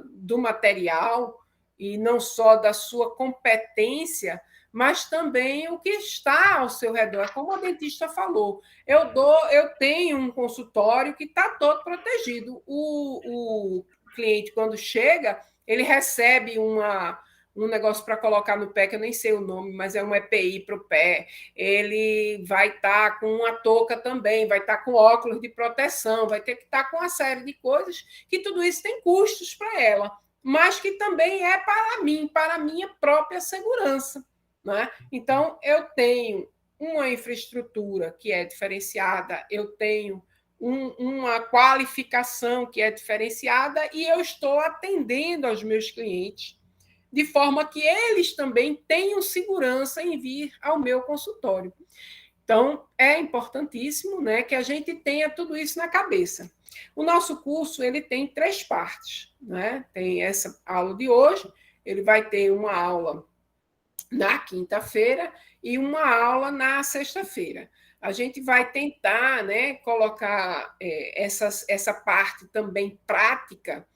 do material e não só da sua competência, mas também o que está ao seu redor. Como a dentista falou, eu tenho um consultório que está todo protegido. O cliente, quando chega, ele recebe um negócio para colocar no pé, que eu nem sei o nome, mas é um EPI para o pé. Ele vai estar com uma touca também, vai estar com óculos de proteção, vai ter que estar com uma série de coisas, que tudo isso tem custos para ela, mas que também é para mim, para a minha própria segurança. Né? Então, eu tenho uma infraestrutura que é diferenciada, eu tenho uma qualificação que é diferenciada e eu estou atendendo aos meus clientes de forma que eles também tenham segurança em vir ao meu consultório. Então, é importantíssimo, né, que a gente tenha tudo isso na cabeça. O nosso curso ele tem 3 partes. Né? Tem essa aula de hoje, ele vai ter uma aula na quinta-feira e uma aula na sexta-feira. A gente vai tentar, né, colocar essa parte também prática,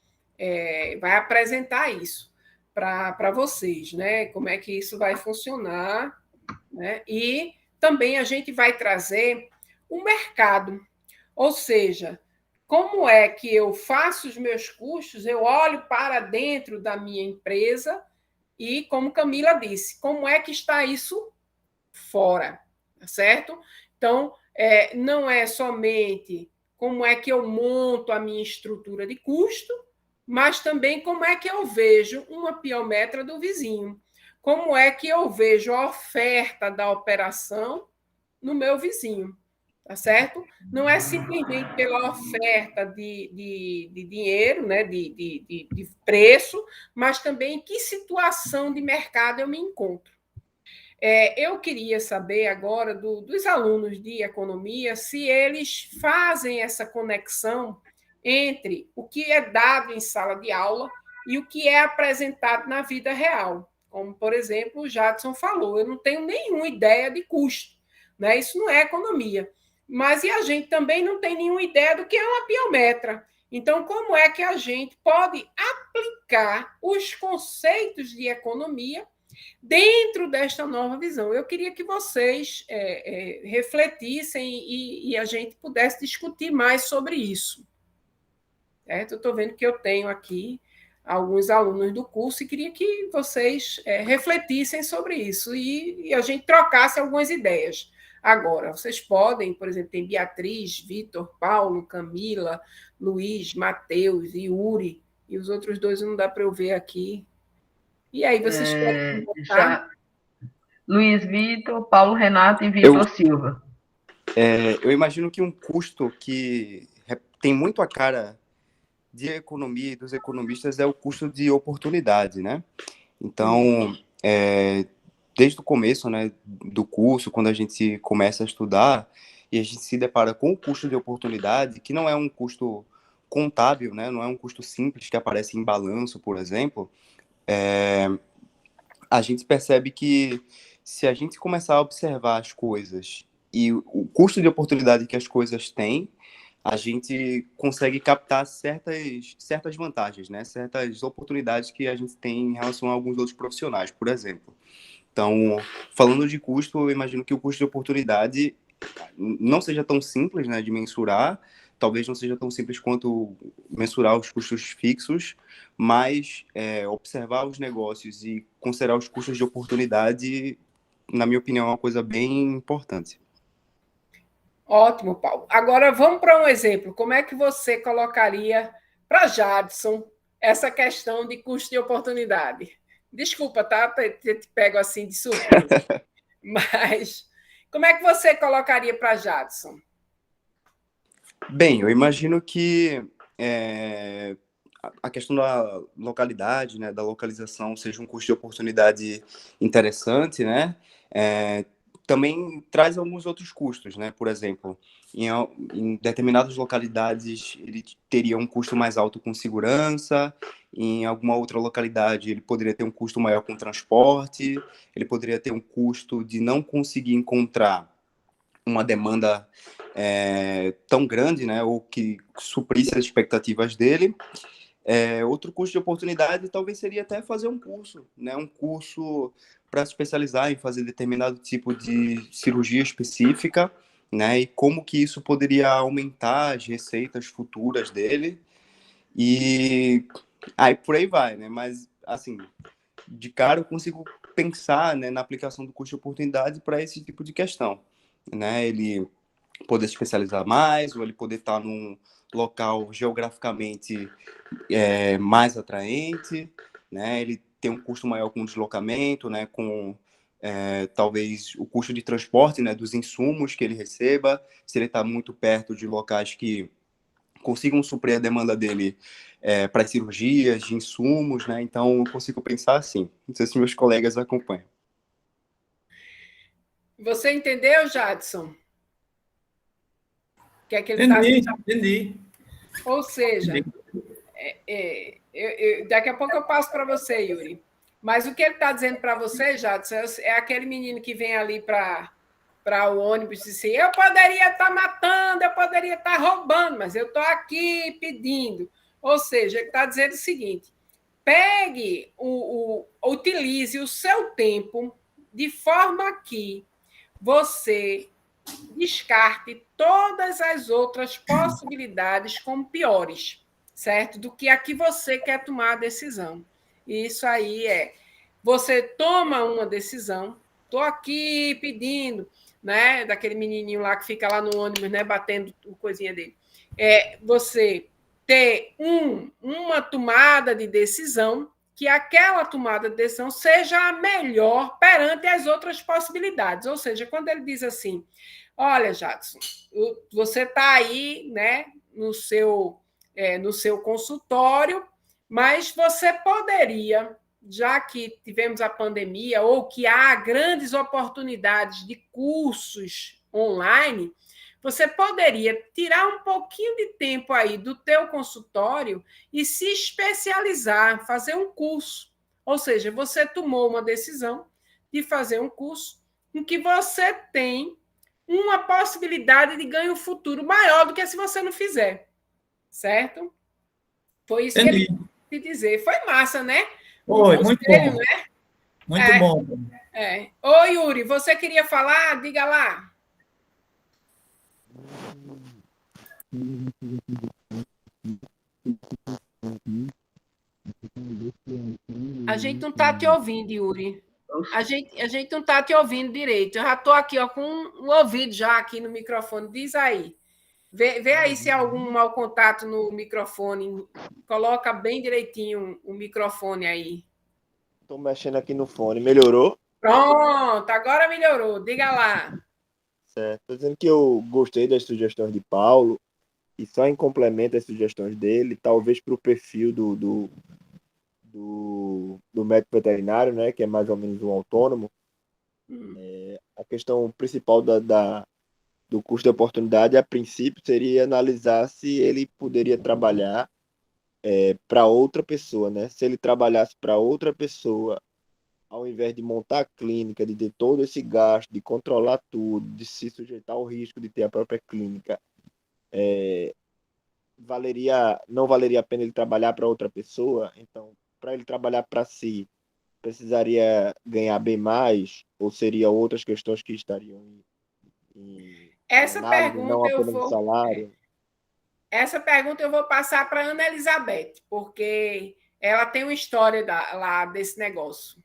vai apresentar isso para vocês, né? Como é que isso vai funcionar, né? E também a gente vai trazer o mercado, ou seja, como é que eu faço os meus custos, eu olho para dentro da minha empresa e, como Camila disse, como é que está isso fora, tá certo? Então, não é somente como é que eu monto a minha estrutura de custo, mas também como é que eu vejo uma piometra do vizinho, como é que eu vejo a oferta da operação no meu vizinho, tá certo? Não é simplesmente pela oferta de dinheiro, né, de preço, mas também em que situação de mercado eu me encontro. Eu queria saber agora dos alunos de economia se eles fazem essa conexão entre o que é dado em sala de aula e o que é apresentado na vida real. Como, por exemplo, o Jadson falou, eu não tenho nenhuma ideia de custo, né? Isso não é economia. Mas e a gente também não tem nenhuma ideia do que é uma piometra. Então, como é que a gente pode aplicar os conceitos de economia dentro desta nova visão? Eu queria que vocês refletissem e a gente pudesse discutir mais sobre isso. Eu estou vendo que eu tenho aqui alguns alunos do curso e queria que vocês refletissem sobre isso e a gente trocasse algumas ideias. Agora, vocês podem, por exemplo, tem Beatriz, Vitor, Paulo, Camila, Luiz, Matheus, Yuri, e os outros 2 não dá para eu ver aqui. E aí, vocês querem comentar? Luiz Vitor, Paulo Renato e Eu, Vitor Silva. eu imagino que um custo que tem muito a cara de economia e dos economistas é o custo de oportunidade, né? Então, desde o começo, né, do curso, quando a gente começa a estudar e a gente se depara com o custo de oportunidade, que não é um custo contábil, né, não é um custo simples que aparece em balanço, por exemplo, a gente percebe que se a gente começar a observar as coisas e o custo de oportunidade que as coisas têm, a gente consegue captar certas vantagens, né? Certas oportunidades que a gente tem em relação a alguns outros profissionais, por exemplo. Então, falando de custo, eu imagino que o custo de oportunidade não seja tão simples, né, de mensurar, talvez não seja tão simples quanto mensurar os custos fixos, mas observar os negócios e considerar os custos de oportunidade, na minha opinião, é uma coisa bem importante. Ótimo, Paulo. Agora vamos para um exemplo. Como é que você colocaria para Jadson essa questão de custo de oportunidade? Desculpa, tá? Te pego assim de surpresa. Mas como é que você colocaria para Jadson? Bem, eu imagino que a questão da localidade, né, da localização, seja um custo de oportunidade interessante, né? Também traz alguns outros custos, né? Por exemplo, em determinadas localidades ele teria um custo mais alto com segurança, em alguma outra localidade ele poderia ter um custo maior com transporte, ele poderia ter um custo de não conseguir encontrar uma demanda tão grande, né? Ou que suprisse as expectativas dele. Outro custo de oportunidade talvez seria até fazer um curso, né? Um curso para se especializar em fazer determinado tipo de cirurgia específica, né? E como que isso poderia aumentar as receitas futuras dele. E aí por aí vai, né? Mas, assim, de cara eu consigo pensar, né, na aplicação do custo de oportunidade para esse tipo de questão, né? Ele poder se especializar mais, ou ele poder estar num local geograficamente mais atraente, né? Ele tem um custo maior com deslocamento, né? Com talvez o custo de transporte, né? Dos insumos que ele receba, se ele está muito perto de locais que consigam suprir a demanda dele para cirurgias, de insumos, né? Então eu consigo pensar assim. Não sei se meus colegas acompanham. Você entendeu, Jadson? O que é que ele está Entendi, entendi. Ou seja, daqui a pouco eu passo para você, Yuri. Mas o que ele está dizendo para você, Jadson, é aquele menino que vem ali para o ônibus e diz assim, eu poderia estar matando, eu poderia estar roubando, mas eu estou aqui pedindo. Ou seja, ele está dizendo o seguinte, pegue, utilize o seu tempo de forma que você descarte todas as outras possibilidades como piores, certo? Do que a que você quer tomar a decisão. E isso aí você toma uma decisão, estou aqui pedindo, né, daquele menininho lá que fica lá no ônibus, né, batendo o coisinha dele. Você ter uma tomada de decisão, que aquela tomada de decisão seja a melhor perante as outras possibilidades. Ou seja, quando ele diz assim, olha, Jadson, você está aí, né, no seu consultório, mas você poderia, já que tivemos a pandemia, ou que há grandes oportunidades de cursos online, você poderia tirar um pouquinho de tempo aí do teu consultório e se especializar, fazer um curso. Ou seja, você tomou uma decisão de fazer um curso em que você tem uma possibilidade de ganho futuro maior do que se você não fizer. Certo? Foi isso Entendi. que ele quis dizer. Foi massa, né? Foi, muito bom. Né? Muito bom. Ô, Yuri, você queria falar? Diga lá. A gente não está te ouvindo, Yuri. A gente não está te ouvindo direito. Eu já estou aqui com um ouvido já aqui no microfone. Diz aí. Vê aí se há algum mau contato no microfone. Coloca bem direitinho o microfone aí. Estou mexendo aqui no fone. Melhorou? Pronto, agora melhorou. Diga lá. Certo. Estou dizendo que eu gostei das sugestões de Paulo, e só em complemento às sugestões dele, talvez para o perfil do médico veterinário, né, que é mais ou menos um autônomo, a questão principal do custo de oportunidade, a princípio, seria analisar se ele poderia trabalhar para outra pessoa, né? Se ele trabalhasse para outra pessoa, ao invés de montar a clínica, de ter todo esse gasto, de controlar tudo, de se sujeitar ao risco de ter a própria clínica, não valeria a pena ele trabalhar para outra pessoa? Então, para ele trabalhar para si, precisaria ganhar bem mais, ou seria outras questões que estariam em Essa análise, não pergunta eu apenas o vou, salário? essa pergunta eu vou passar para a Ana Elizabeth, porque ela tem uma história lá desse negócio.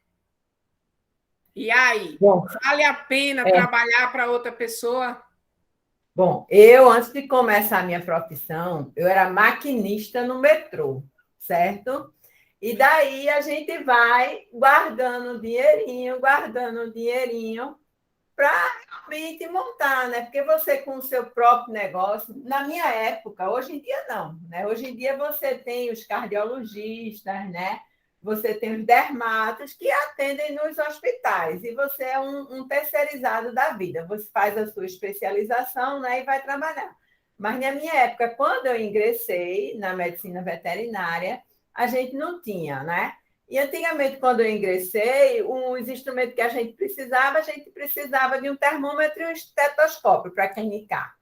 E aí, Bom, vale a pena trabalhar para outra pessoa? Bom, eu, antes de começar a minha profissão, eu era maquinista no metrô, certo? E daí a gente vai guardando dinheirinho para realmente montar, né? Porque você com o seu próprio negócio, na minha época, hoje em dia não, né? Hoje em dia você tem os cardiologistas, né? Você tem os dermatos que atendem nos hospitais e você é um terceirizado da vida. Você faz a sua especialização, né, e vai trabalhar. Mas na minha época, quando eu ingressei na medicina veterinária, a gente não tinha, né? E antigamente, quando eu ingressei, os instrumentos que a gente precisava de um termômetro e um estetoscópio para clinicar.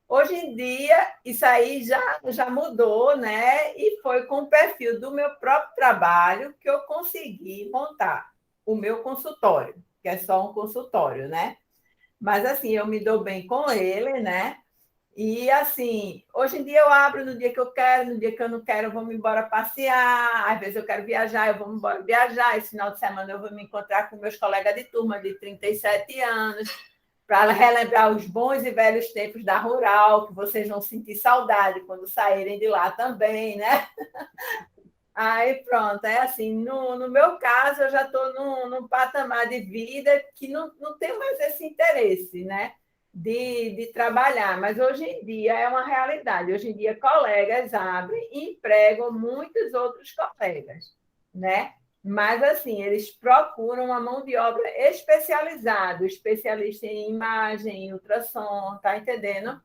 Hoje em dia, isso aí já mudou, né? E foi com o perfil do meu próprio trabalho que eu consegui montar o meu consultório, que é só um consultório, né? Mas, assim, eu me dou bem com ele, né? E, assim, hoje em dia eu abro no dia que eu quero, no dia que eu não quero, eu vou me embora passear. Às vezes eu quero viajar, eu vou me embora viajar. Esse final de semana eu vou me encontrar com meus colegas de turma de 37 anos, para relembrar os bons e velhos tempos da Rural, que vocês vão sentir saudade quando saírem de lá também, né? Aí pronto, é assim, no meu caso, eu já estou num patamar de vida que não tenho mais esse interesse, né? De trabalhar, mas hoje em dia é uma realidade. Hoje em dia, colegas abrem e empregam muitos outros colegas, né? Mas, assim, eles procuram uma mão de obra especializada, especialista em imagem, em ultrassom, tá entendendo?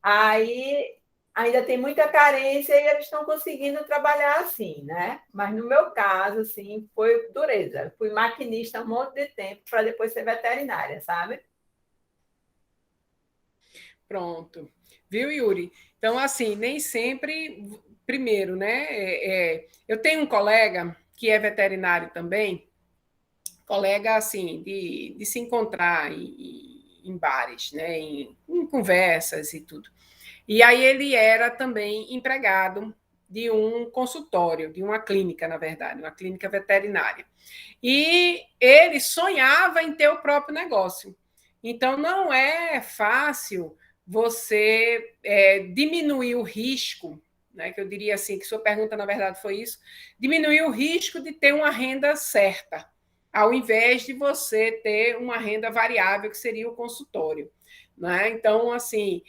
Aí ainda tem muita carência e eles estão conseguindo trabalhar assim, né? Mas no meu caso, assim, foi dureza. Fui maquinista um monte de tempo para depois ser veterinária, sabe? Pronto. Viu, Yuri? Então, assim, nem sempre. Primeiro, né? Eu tenho um colega que é veterinário também, colega assim, de se encontrar em bares, né? Em conversas e tudo. E aí ele era também empregado de um consultório, de uma clínica, na verdade, uma clínica veterinária. E ele sonhava em ter o próprio negócio. Então, não é fácil você diminuir o risco, né, que eu diria assim, que sua pergunta, na verdade, foi isso, diminuir o risco de ter uma renda certa, ao invés de você ter uma renda variável, que seria o consultório. Né? Então, assim,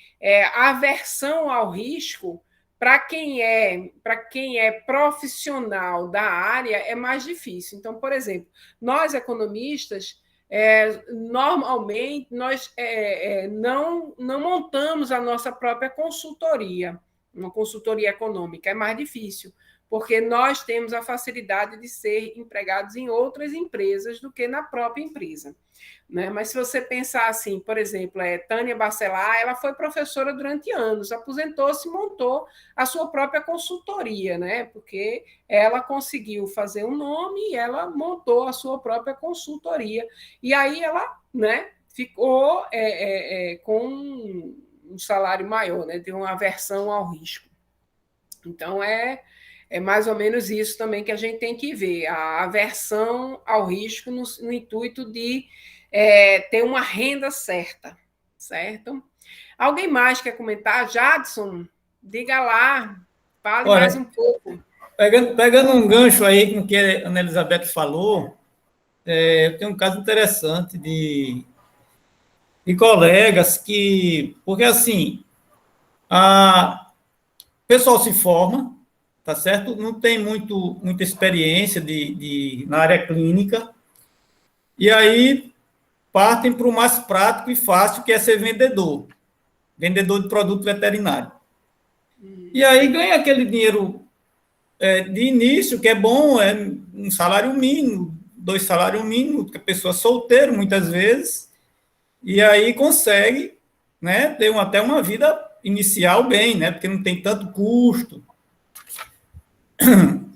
a aversão ao risco, para quem é profissional da área, é mais difícil. Então, por exemplo, nós economistas, normalmente, nós não montamos a nossa própria consultoria, uma consultoria econômica, é mais difícil, porque nós temos a facilidade de ser empregados em outras empresas do que na própria empresa. Né? Mas se você pensar assim, por exemplo, Tânia Bacelar, ela foi professora durante anos, aposentou-se e montou a sua própria consultoria, né? Porque ela conseguiu fazer um nome e ela montou a sua própria consultoria. E aí ela, né, ficou com um salário maior, né? Tem uma aversão ao risco. Então, é mais ou menos isso também que a gente tem que ver, a aversão ao risco no intuito de ter uma renda certa, certo? Alguém mais quer comentar? Jadson, diga lá, fale mais um pouco. Pegando um gancho aí com o que a Ana Elizabeth falou, eu tenho um caso interessante de colegas que... Porque, assim, o pessoal se forma, tá certo? Não tem muita experiência na área clínica, e aí partem para o mais prático e fácil, que é ser vendedor de produto veterinário. E aí ganha aquele dinheiro de início, que é bom, é um salário mínimo, 2 salários mínimos, que a pessoa é solteira, muitas vezes, e aí consegue, né, ter até uma vida inicial bem, né, porque não tem tanto custo.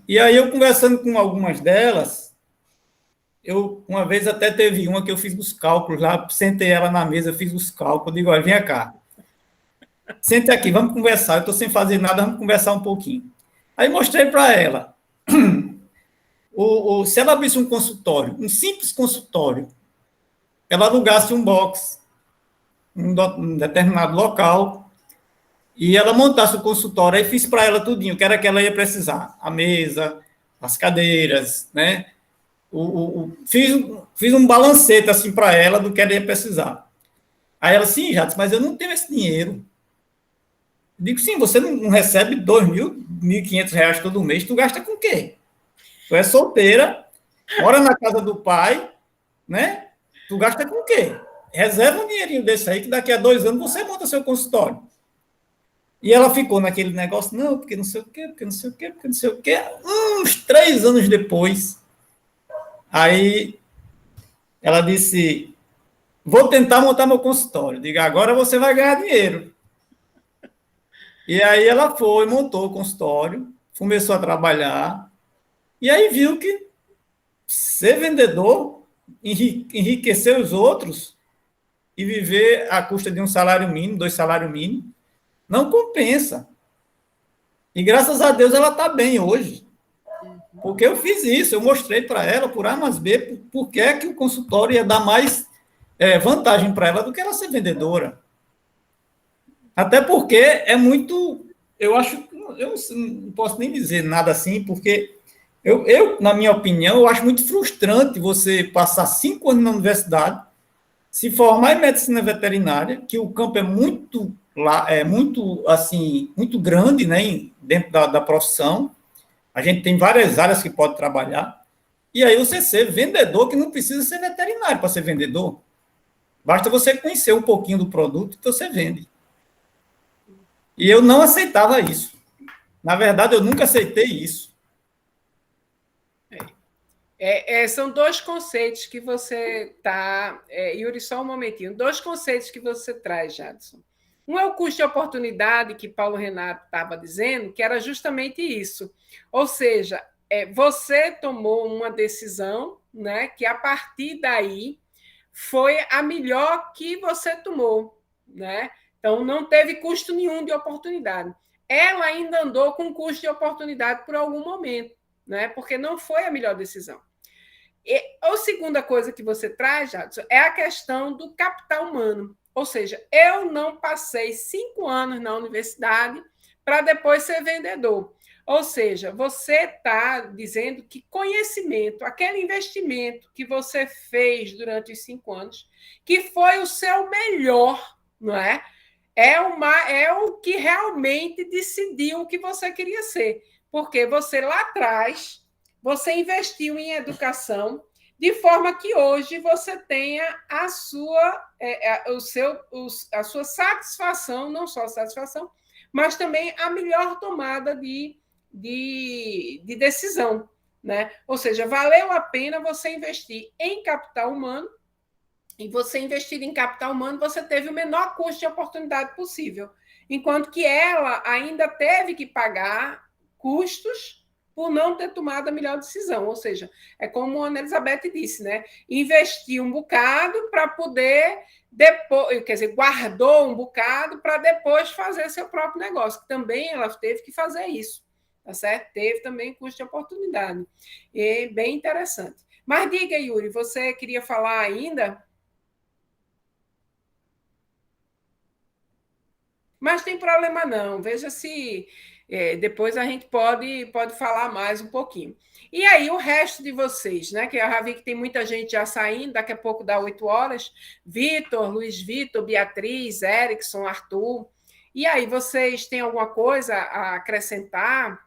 E aí eu conversando com algumas delas, uma vez até teve uma que eu fiz os cálculos lá, sentei ela na mesa, fiz os cálculos, digo, olha, vem cá, senta aqui, vamos conversar, eu estou sem fazer nada, vamos conversar um pouquinho. Aí mostrei para ela, se ela abrisse um consultório, um simples consultório, ela alugasse um box em um determinado local, e ela montasse o consultório, aí fiz para ela tudinho, que era que ela ia precisar, a mesa, as cadeiras, né? Fiz um balancete assim para ela do que ela ia precisar. Aí ela, sim, Jadson, mas eu não tenho esse dinheiro. Eu digo, sim, você não recebe 2.000, R$ 1.500 todo mês, tu gasta com o quê? Tu é solteira, mora na casa do pai, né? Tu gasta com o quê? Reserva um dinheirinho desse aí, que daqui a 2 anos você monta seu consultório. E ela ficou naquele negócio, não, porque não sei o quê, porque não sei o quê, porque não sei o quê. Uns 3 anos depois, aí ela disse, vou tentar montar meu consultório. Diga, agora você vai ganhar dinheiro. E aí ela foi, montou o consultório, começou a trabalhar, e aí viu que ser vendedor, enriquecer os outros e viver à custa de um salário mínimo, 2 salários mínimos, não compensa. E graças a Deus ela está bem hoje. Porque eu fiz isso, eu mostrei para ela, por A mais B, por que é que o consultório ia dar mais vantagem para ela do que ela ser vendedora. Até porque é muito, eu acho, eu não posso nem dizer nada assim, porque na minha opinião, eu acho muito frustrante você passar 5 anos na universidade, se formar em medicina veterinária, que o campo é muito assim, muito grande, né, dentro da profissão. A gente tem várias áreas que pode trabalhar. E aí você ser vendedor, que não precisa ser veterinário para ser vendedor. Basta você conhecer um pouquinho do produto que você vende. E eu não aceitava isso. Na verdade, eu nunca aceitei isso. São 2 conceitos que você está... Yuri, só um momentinho. 2 conceitos que você traz, Jadson. Um é o custo de oportunidade, que Paulo Renato estava dizendo, que era justamente isso. Ou seja, você tomou uma decisão, né, que a partir daí foi a melhor que você tomou, né? Então, não teve custo nenhum de oportunidade. Ela ainda andou com custo de oportunidade por algum momento, né? Porque não foi a melhor decisão. E a segunda coisa que você traz, Jadson, é a questão do capital humano. Ou seja, eu não passei 5 anos na universidade para depois ser vendedor. Ou seja, você está dizendo que conhecimento, aquele investimento que você fez durante os 5 anos, que foi o seu melhor, não é? É o que realmente decidiu o que você queria ser. Porque você lá atrás, você investiu em educação, de forma que hoje você tenha a sua satisfação, não só a satisfação, mas também a melhor tomada de decisão, né? Ou seja, valeu a pena você investir em capital humano, e você investir em capital humano, você teve o menor custo de oportunidade possível, enquanto que ela ainda teve que pagar custos por não ter tomado a melhor decisão. Ou seja, é como a Ana Elizabeth disse, né? Investir um bocado para poder depois, quer dizer, guardou um bocado para depois fazer seu próprio negócio, que também ela teve que fazer isso, tá certo? Teve também custo de oportunidade. E bem interessante. Mas diga, Yuri, você queria falar ainda? Mas tem problema não. Veja se Depois a gente pode falar mais um pouquinho. E aí, o resto de vocês, né? Que eu já vi que tem muita gente já saindo, daqui a pouco dá 8 horas. Vitor, Luiz Vitor, Beatriz, Erickson, Arthur. E aí, vocês têm alguma coisa a acrescentar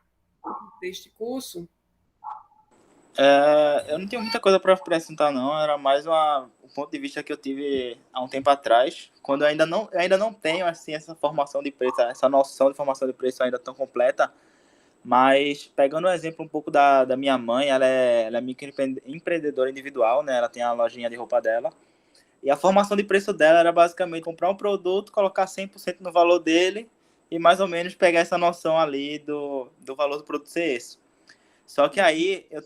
deste curso? Eu não tenho muita coisa para acrescentar, não. Era mais um ponto de vista que eu tive há um tempo atrás, quando eu ainda não tenho assim, essa formação de preço, essa noção de formação de preço ainda tão completa. Mas, pegando o exemplo um pouco da minha mãe, ela é microempreendedora individual, né? Ela tem a lojinha de roupa dela. E a formação de preço dela era basicamente comprar um produto, colocar 100% no valor dele e mais ou menos pegar essa noção ali do valor do produto ser esse. Só que aí eu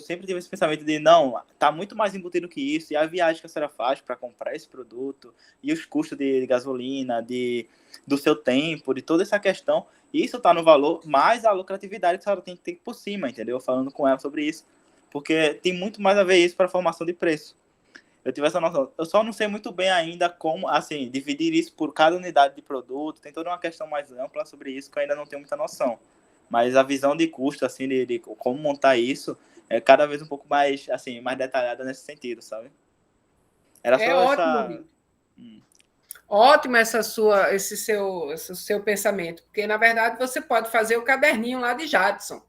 sempre tive esse pensamento de não, tá muito mais embutido que isso, e a viagem que a senhora faz para comprar esse produto, e os custos de gasolina, do seu tempo, de toda essa questão, isso tá no valor, mais a lucratividade que a senhora tem que ter por cima, entendeu? Falando com ela sobre isso, porque tem muito mais a ver isso para a formação de preço. Eu tive essa noção. Eu só não sei muito bem ainda como, assim, dividir isso por cada unidade de produto, tem toda uma questão mais ampla sobre isso que eu ainda não tenho muita noção. Mas a visão de custo, assim, de como montar isso, é cada vez um pouco mais, assim, mais detalhada nesse sentido, sabe? Era só ótimo, ótimo esse seu pensamento, porque, na verdade, você pode fazer o caderninho lá de Jadson.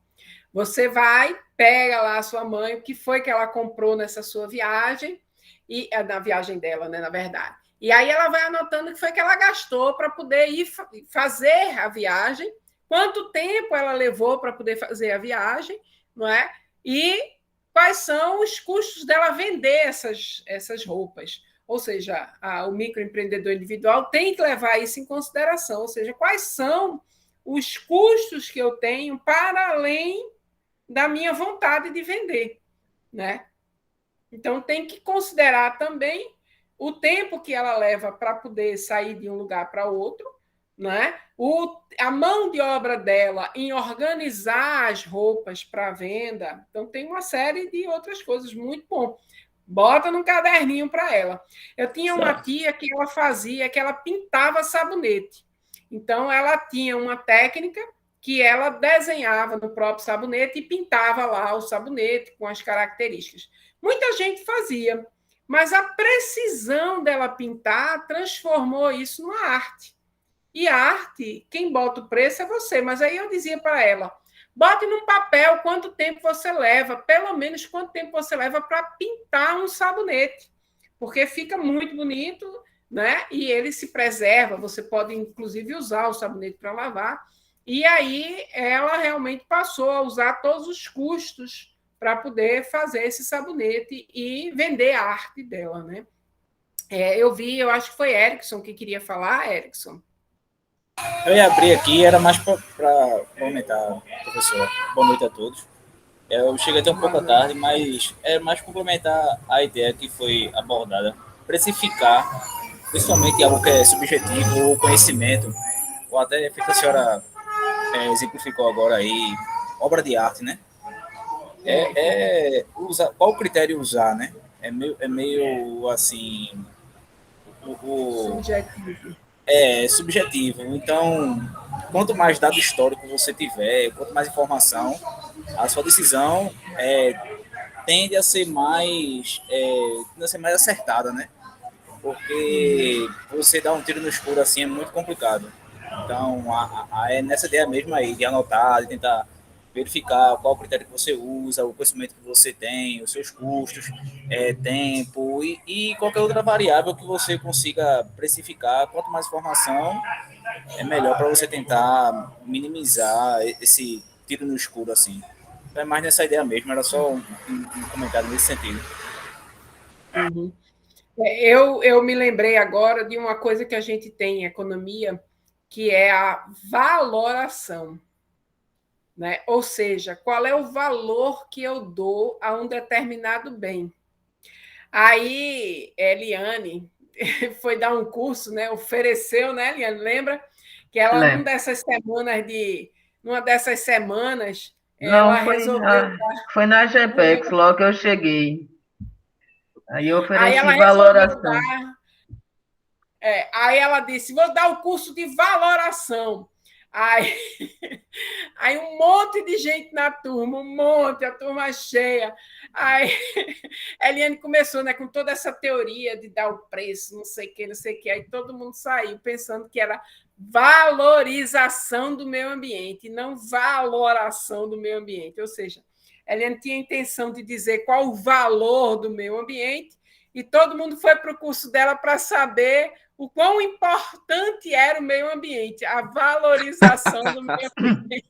Você vai, pega lá a sua mãe, o que foi que ela comprou nessa sua viagem, e na viagem dela, né, na verdade. E aí ela vai anotando o que foi que ela gastou para poder ir fazer a viagem, quanto tempo ela levou para poder fazer a viagem, não é? E quais são os custos dela vender essas roupas. Ou seja, o microempreendedor individual tem que levar isso em consideração, ou seja, quais são os custos que eu tenho para além da minha vontade de vender, né? Então, tem que considerar também o tempo que ela leva para poder sair de um lugar para outro, né? A mão de obra dela em organizar as roupas para venda. Então, tem uma série de outras coisas muito bom. Bota num caderninho para ela. Eu tinha uma tia que ela pintava sabonete. Então, ela tinha uma técnica que ela desenhava no próprio sabonete e pintava lá o sabonete com as características. Muita gente fazia, mas a precisão dela pintar transformou isso numa arte. E a arte, quem bota o preço é você. Mas aí eu dizia para ela, bote num papel quanto tempo você leva, pelo menos quanto tempo você leva para pintar um sabonete, porque fica muito bonito, né? E ele se preserva, você pode, inclusive, usar o sabonete para lavar. E aí ela realmente passou a usar todos os custos para poder fazer esse sabonete e vender a arte dela, né? Eu acho que foi Erickson que queria falar, Erickson. Eu ia abrir aqui, era mais para comentar, professor. Boa noite a todos. Eu cheguei até um pouco tarde, mas é mais complementar a ideia que foi abordada. Precificar, principalmente algo que é subjetivo, o conhecimento, ou até feito a senhora exemplificou agora aí, obra de arte, né? Qual o critério usar, né? É meio assim... Subjetivo. Subjetivo. Então, quanto mais dado histórico você tiver, quanto mais informação, a sua decisão tende a ser mais acertada, né? Porque você dar um tiro no escuro assim é muito complicado. Então, é nessa ideia mesmo aí, de anotar, de tentar verificar qual o critério que você usa, o conhecimento que você tem, os seus custos, tempo e qualquer outra variável que você consiga precificar. Quanto mais informação, é melhor para você tentar minimizar esse tiro no escuro assim. Então, é mais nessa ideia mesmo, era só um comentário nesse sentido. Uhum. Eu me lembrei agora de uma coisa que a gente tem em economia, que é a valoração. Né? Ou seja, qual é o valor que eu dou a um determinado bem. Aí, Eliane foi dar um curso, né? Ofereceu, né, Eliane? Lembra? Que ela, numa dessas semanas, ela resolveu... Foi na GPEX, logo que eu cheguei. Aí eu ofereci aí ela valoração. Aí ela disse, vou dar o curso de valoração. Aí, aí um monte de gente na turma, a turma cheia. Aí a Eliane começou, né, com toda essa teoria de dar o preço, não sei o que, não sei o que. Aí todo mundo saiu pensando que era valorização do meio ambiente, não valoração do meio ambiente. Ou seja, a Eliane tinha a intenção de dizer qual o valor do meio ambiente, e todo mundo foi para o curso dela para saber o quão importante era o meio ambiente, a valorização do meio ambiente.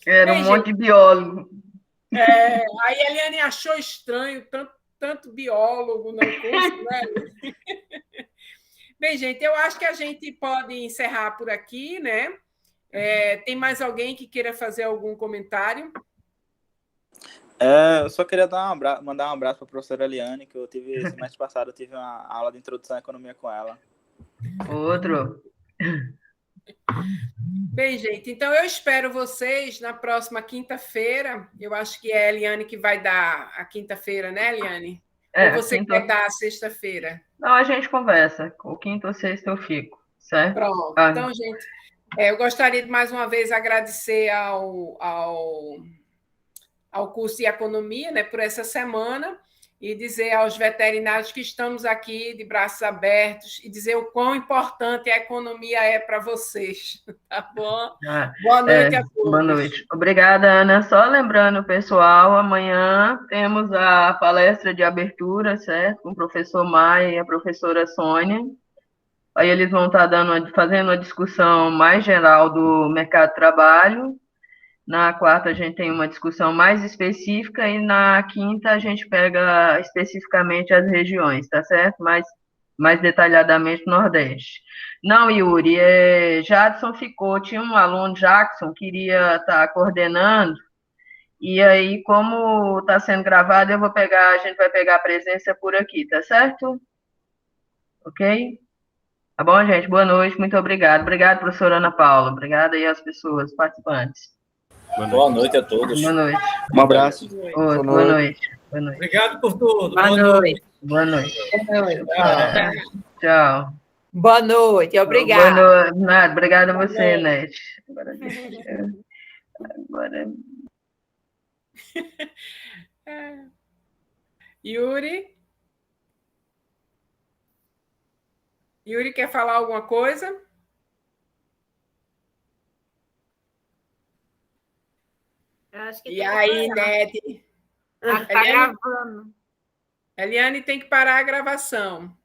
Era um monte de biólogo. Aí a Eliane achou estranho tanto biólogo no curso, né? Bem, gente, eu acho que a gente pode encerrar por aqui, né? Tem mais alguém que queira fazer algum comentário? Eu só queria mandar um abraço para a professora Eliane, que eu tive, semestre passado, eu tive uma aula de introdução à economia com ela. Outro. Bem, gente, então eu espero vocês na próxima quinta-feira. Eu acho que é a Eliane que vai dar a quinta-feira, né, Eliane? Ou você quer dar a sexta-feira? Não, a gente conversa. O quinto ou sexta eu fico, certo? Pronto. Então, gente, eu gostaria de mais uma vez agradecer ao curso de economia, né, por essa semana, e dizer aos veterinários que estamos aqui de braços abertos e dizer o quão importante a economia é para vocês, tá bom? Boa noite a todos. Boa noite. Obrigada, Ana. Só lembrando, pessoal, amanhã temos a palestra de abertura, certo? Com o professor Maia e a professora Sônia. Aí eles vão estar fazendo uma discussão mais geral do mercado de trabalho. Na quarta, a gente tem uma discussão mais específica, e na quinta, a gente pega especificamente as regiões, tá certo? Mais detalhadamente o Nordeste. Não, Yuri, Jadson ficou, tinha um aluno, Jackson, que iria estar coordenando, e aí, como está sendo gravado, a gente vai pegar a presença por aqui, tá certo? Ok? Tá bom, gente? Boa noite, muito obrigado. Obrigado, professora Ana Paula. Obrigada aí às pessoas participantes. Boa noite a todos. Boa noite. Um abraço. Boa noite. Obrigado por tudo. Boa noite. Boa noite. Tchau. Tchau. Boa noite, obrigada. Boa noite. Nada, obrigada a você, Nete. Agora... Yuri? Yuri quer falar alguma coisa? Acho que e aí, Nete? Está gravando. Eliane tem que parar a gravação.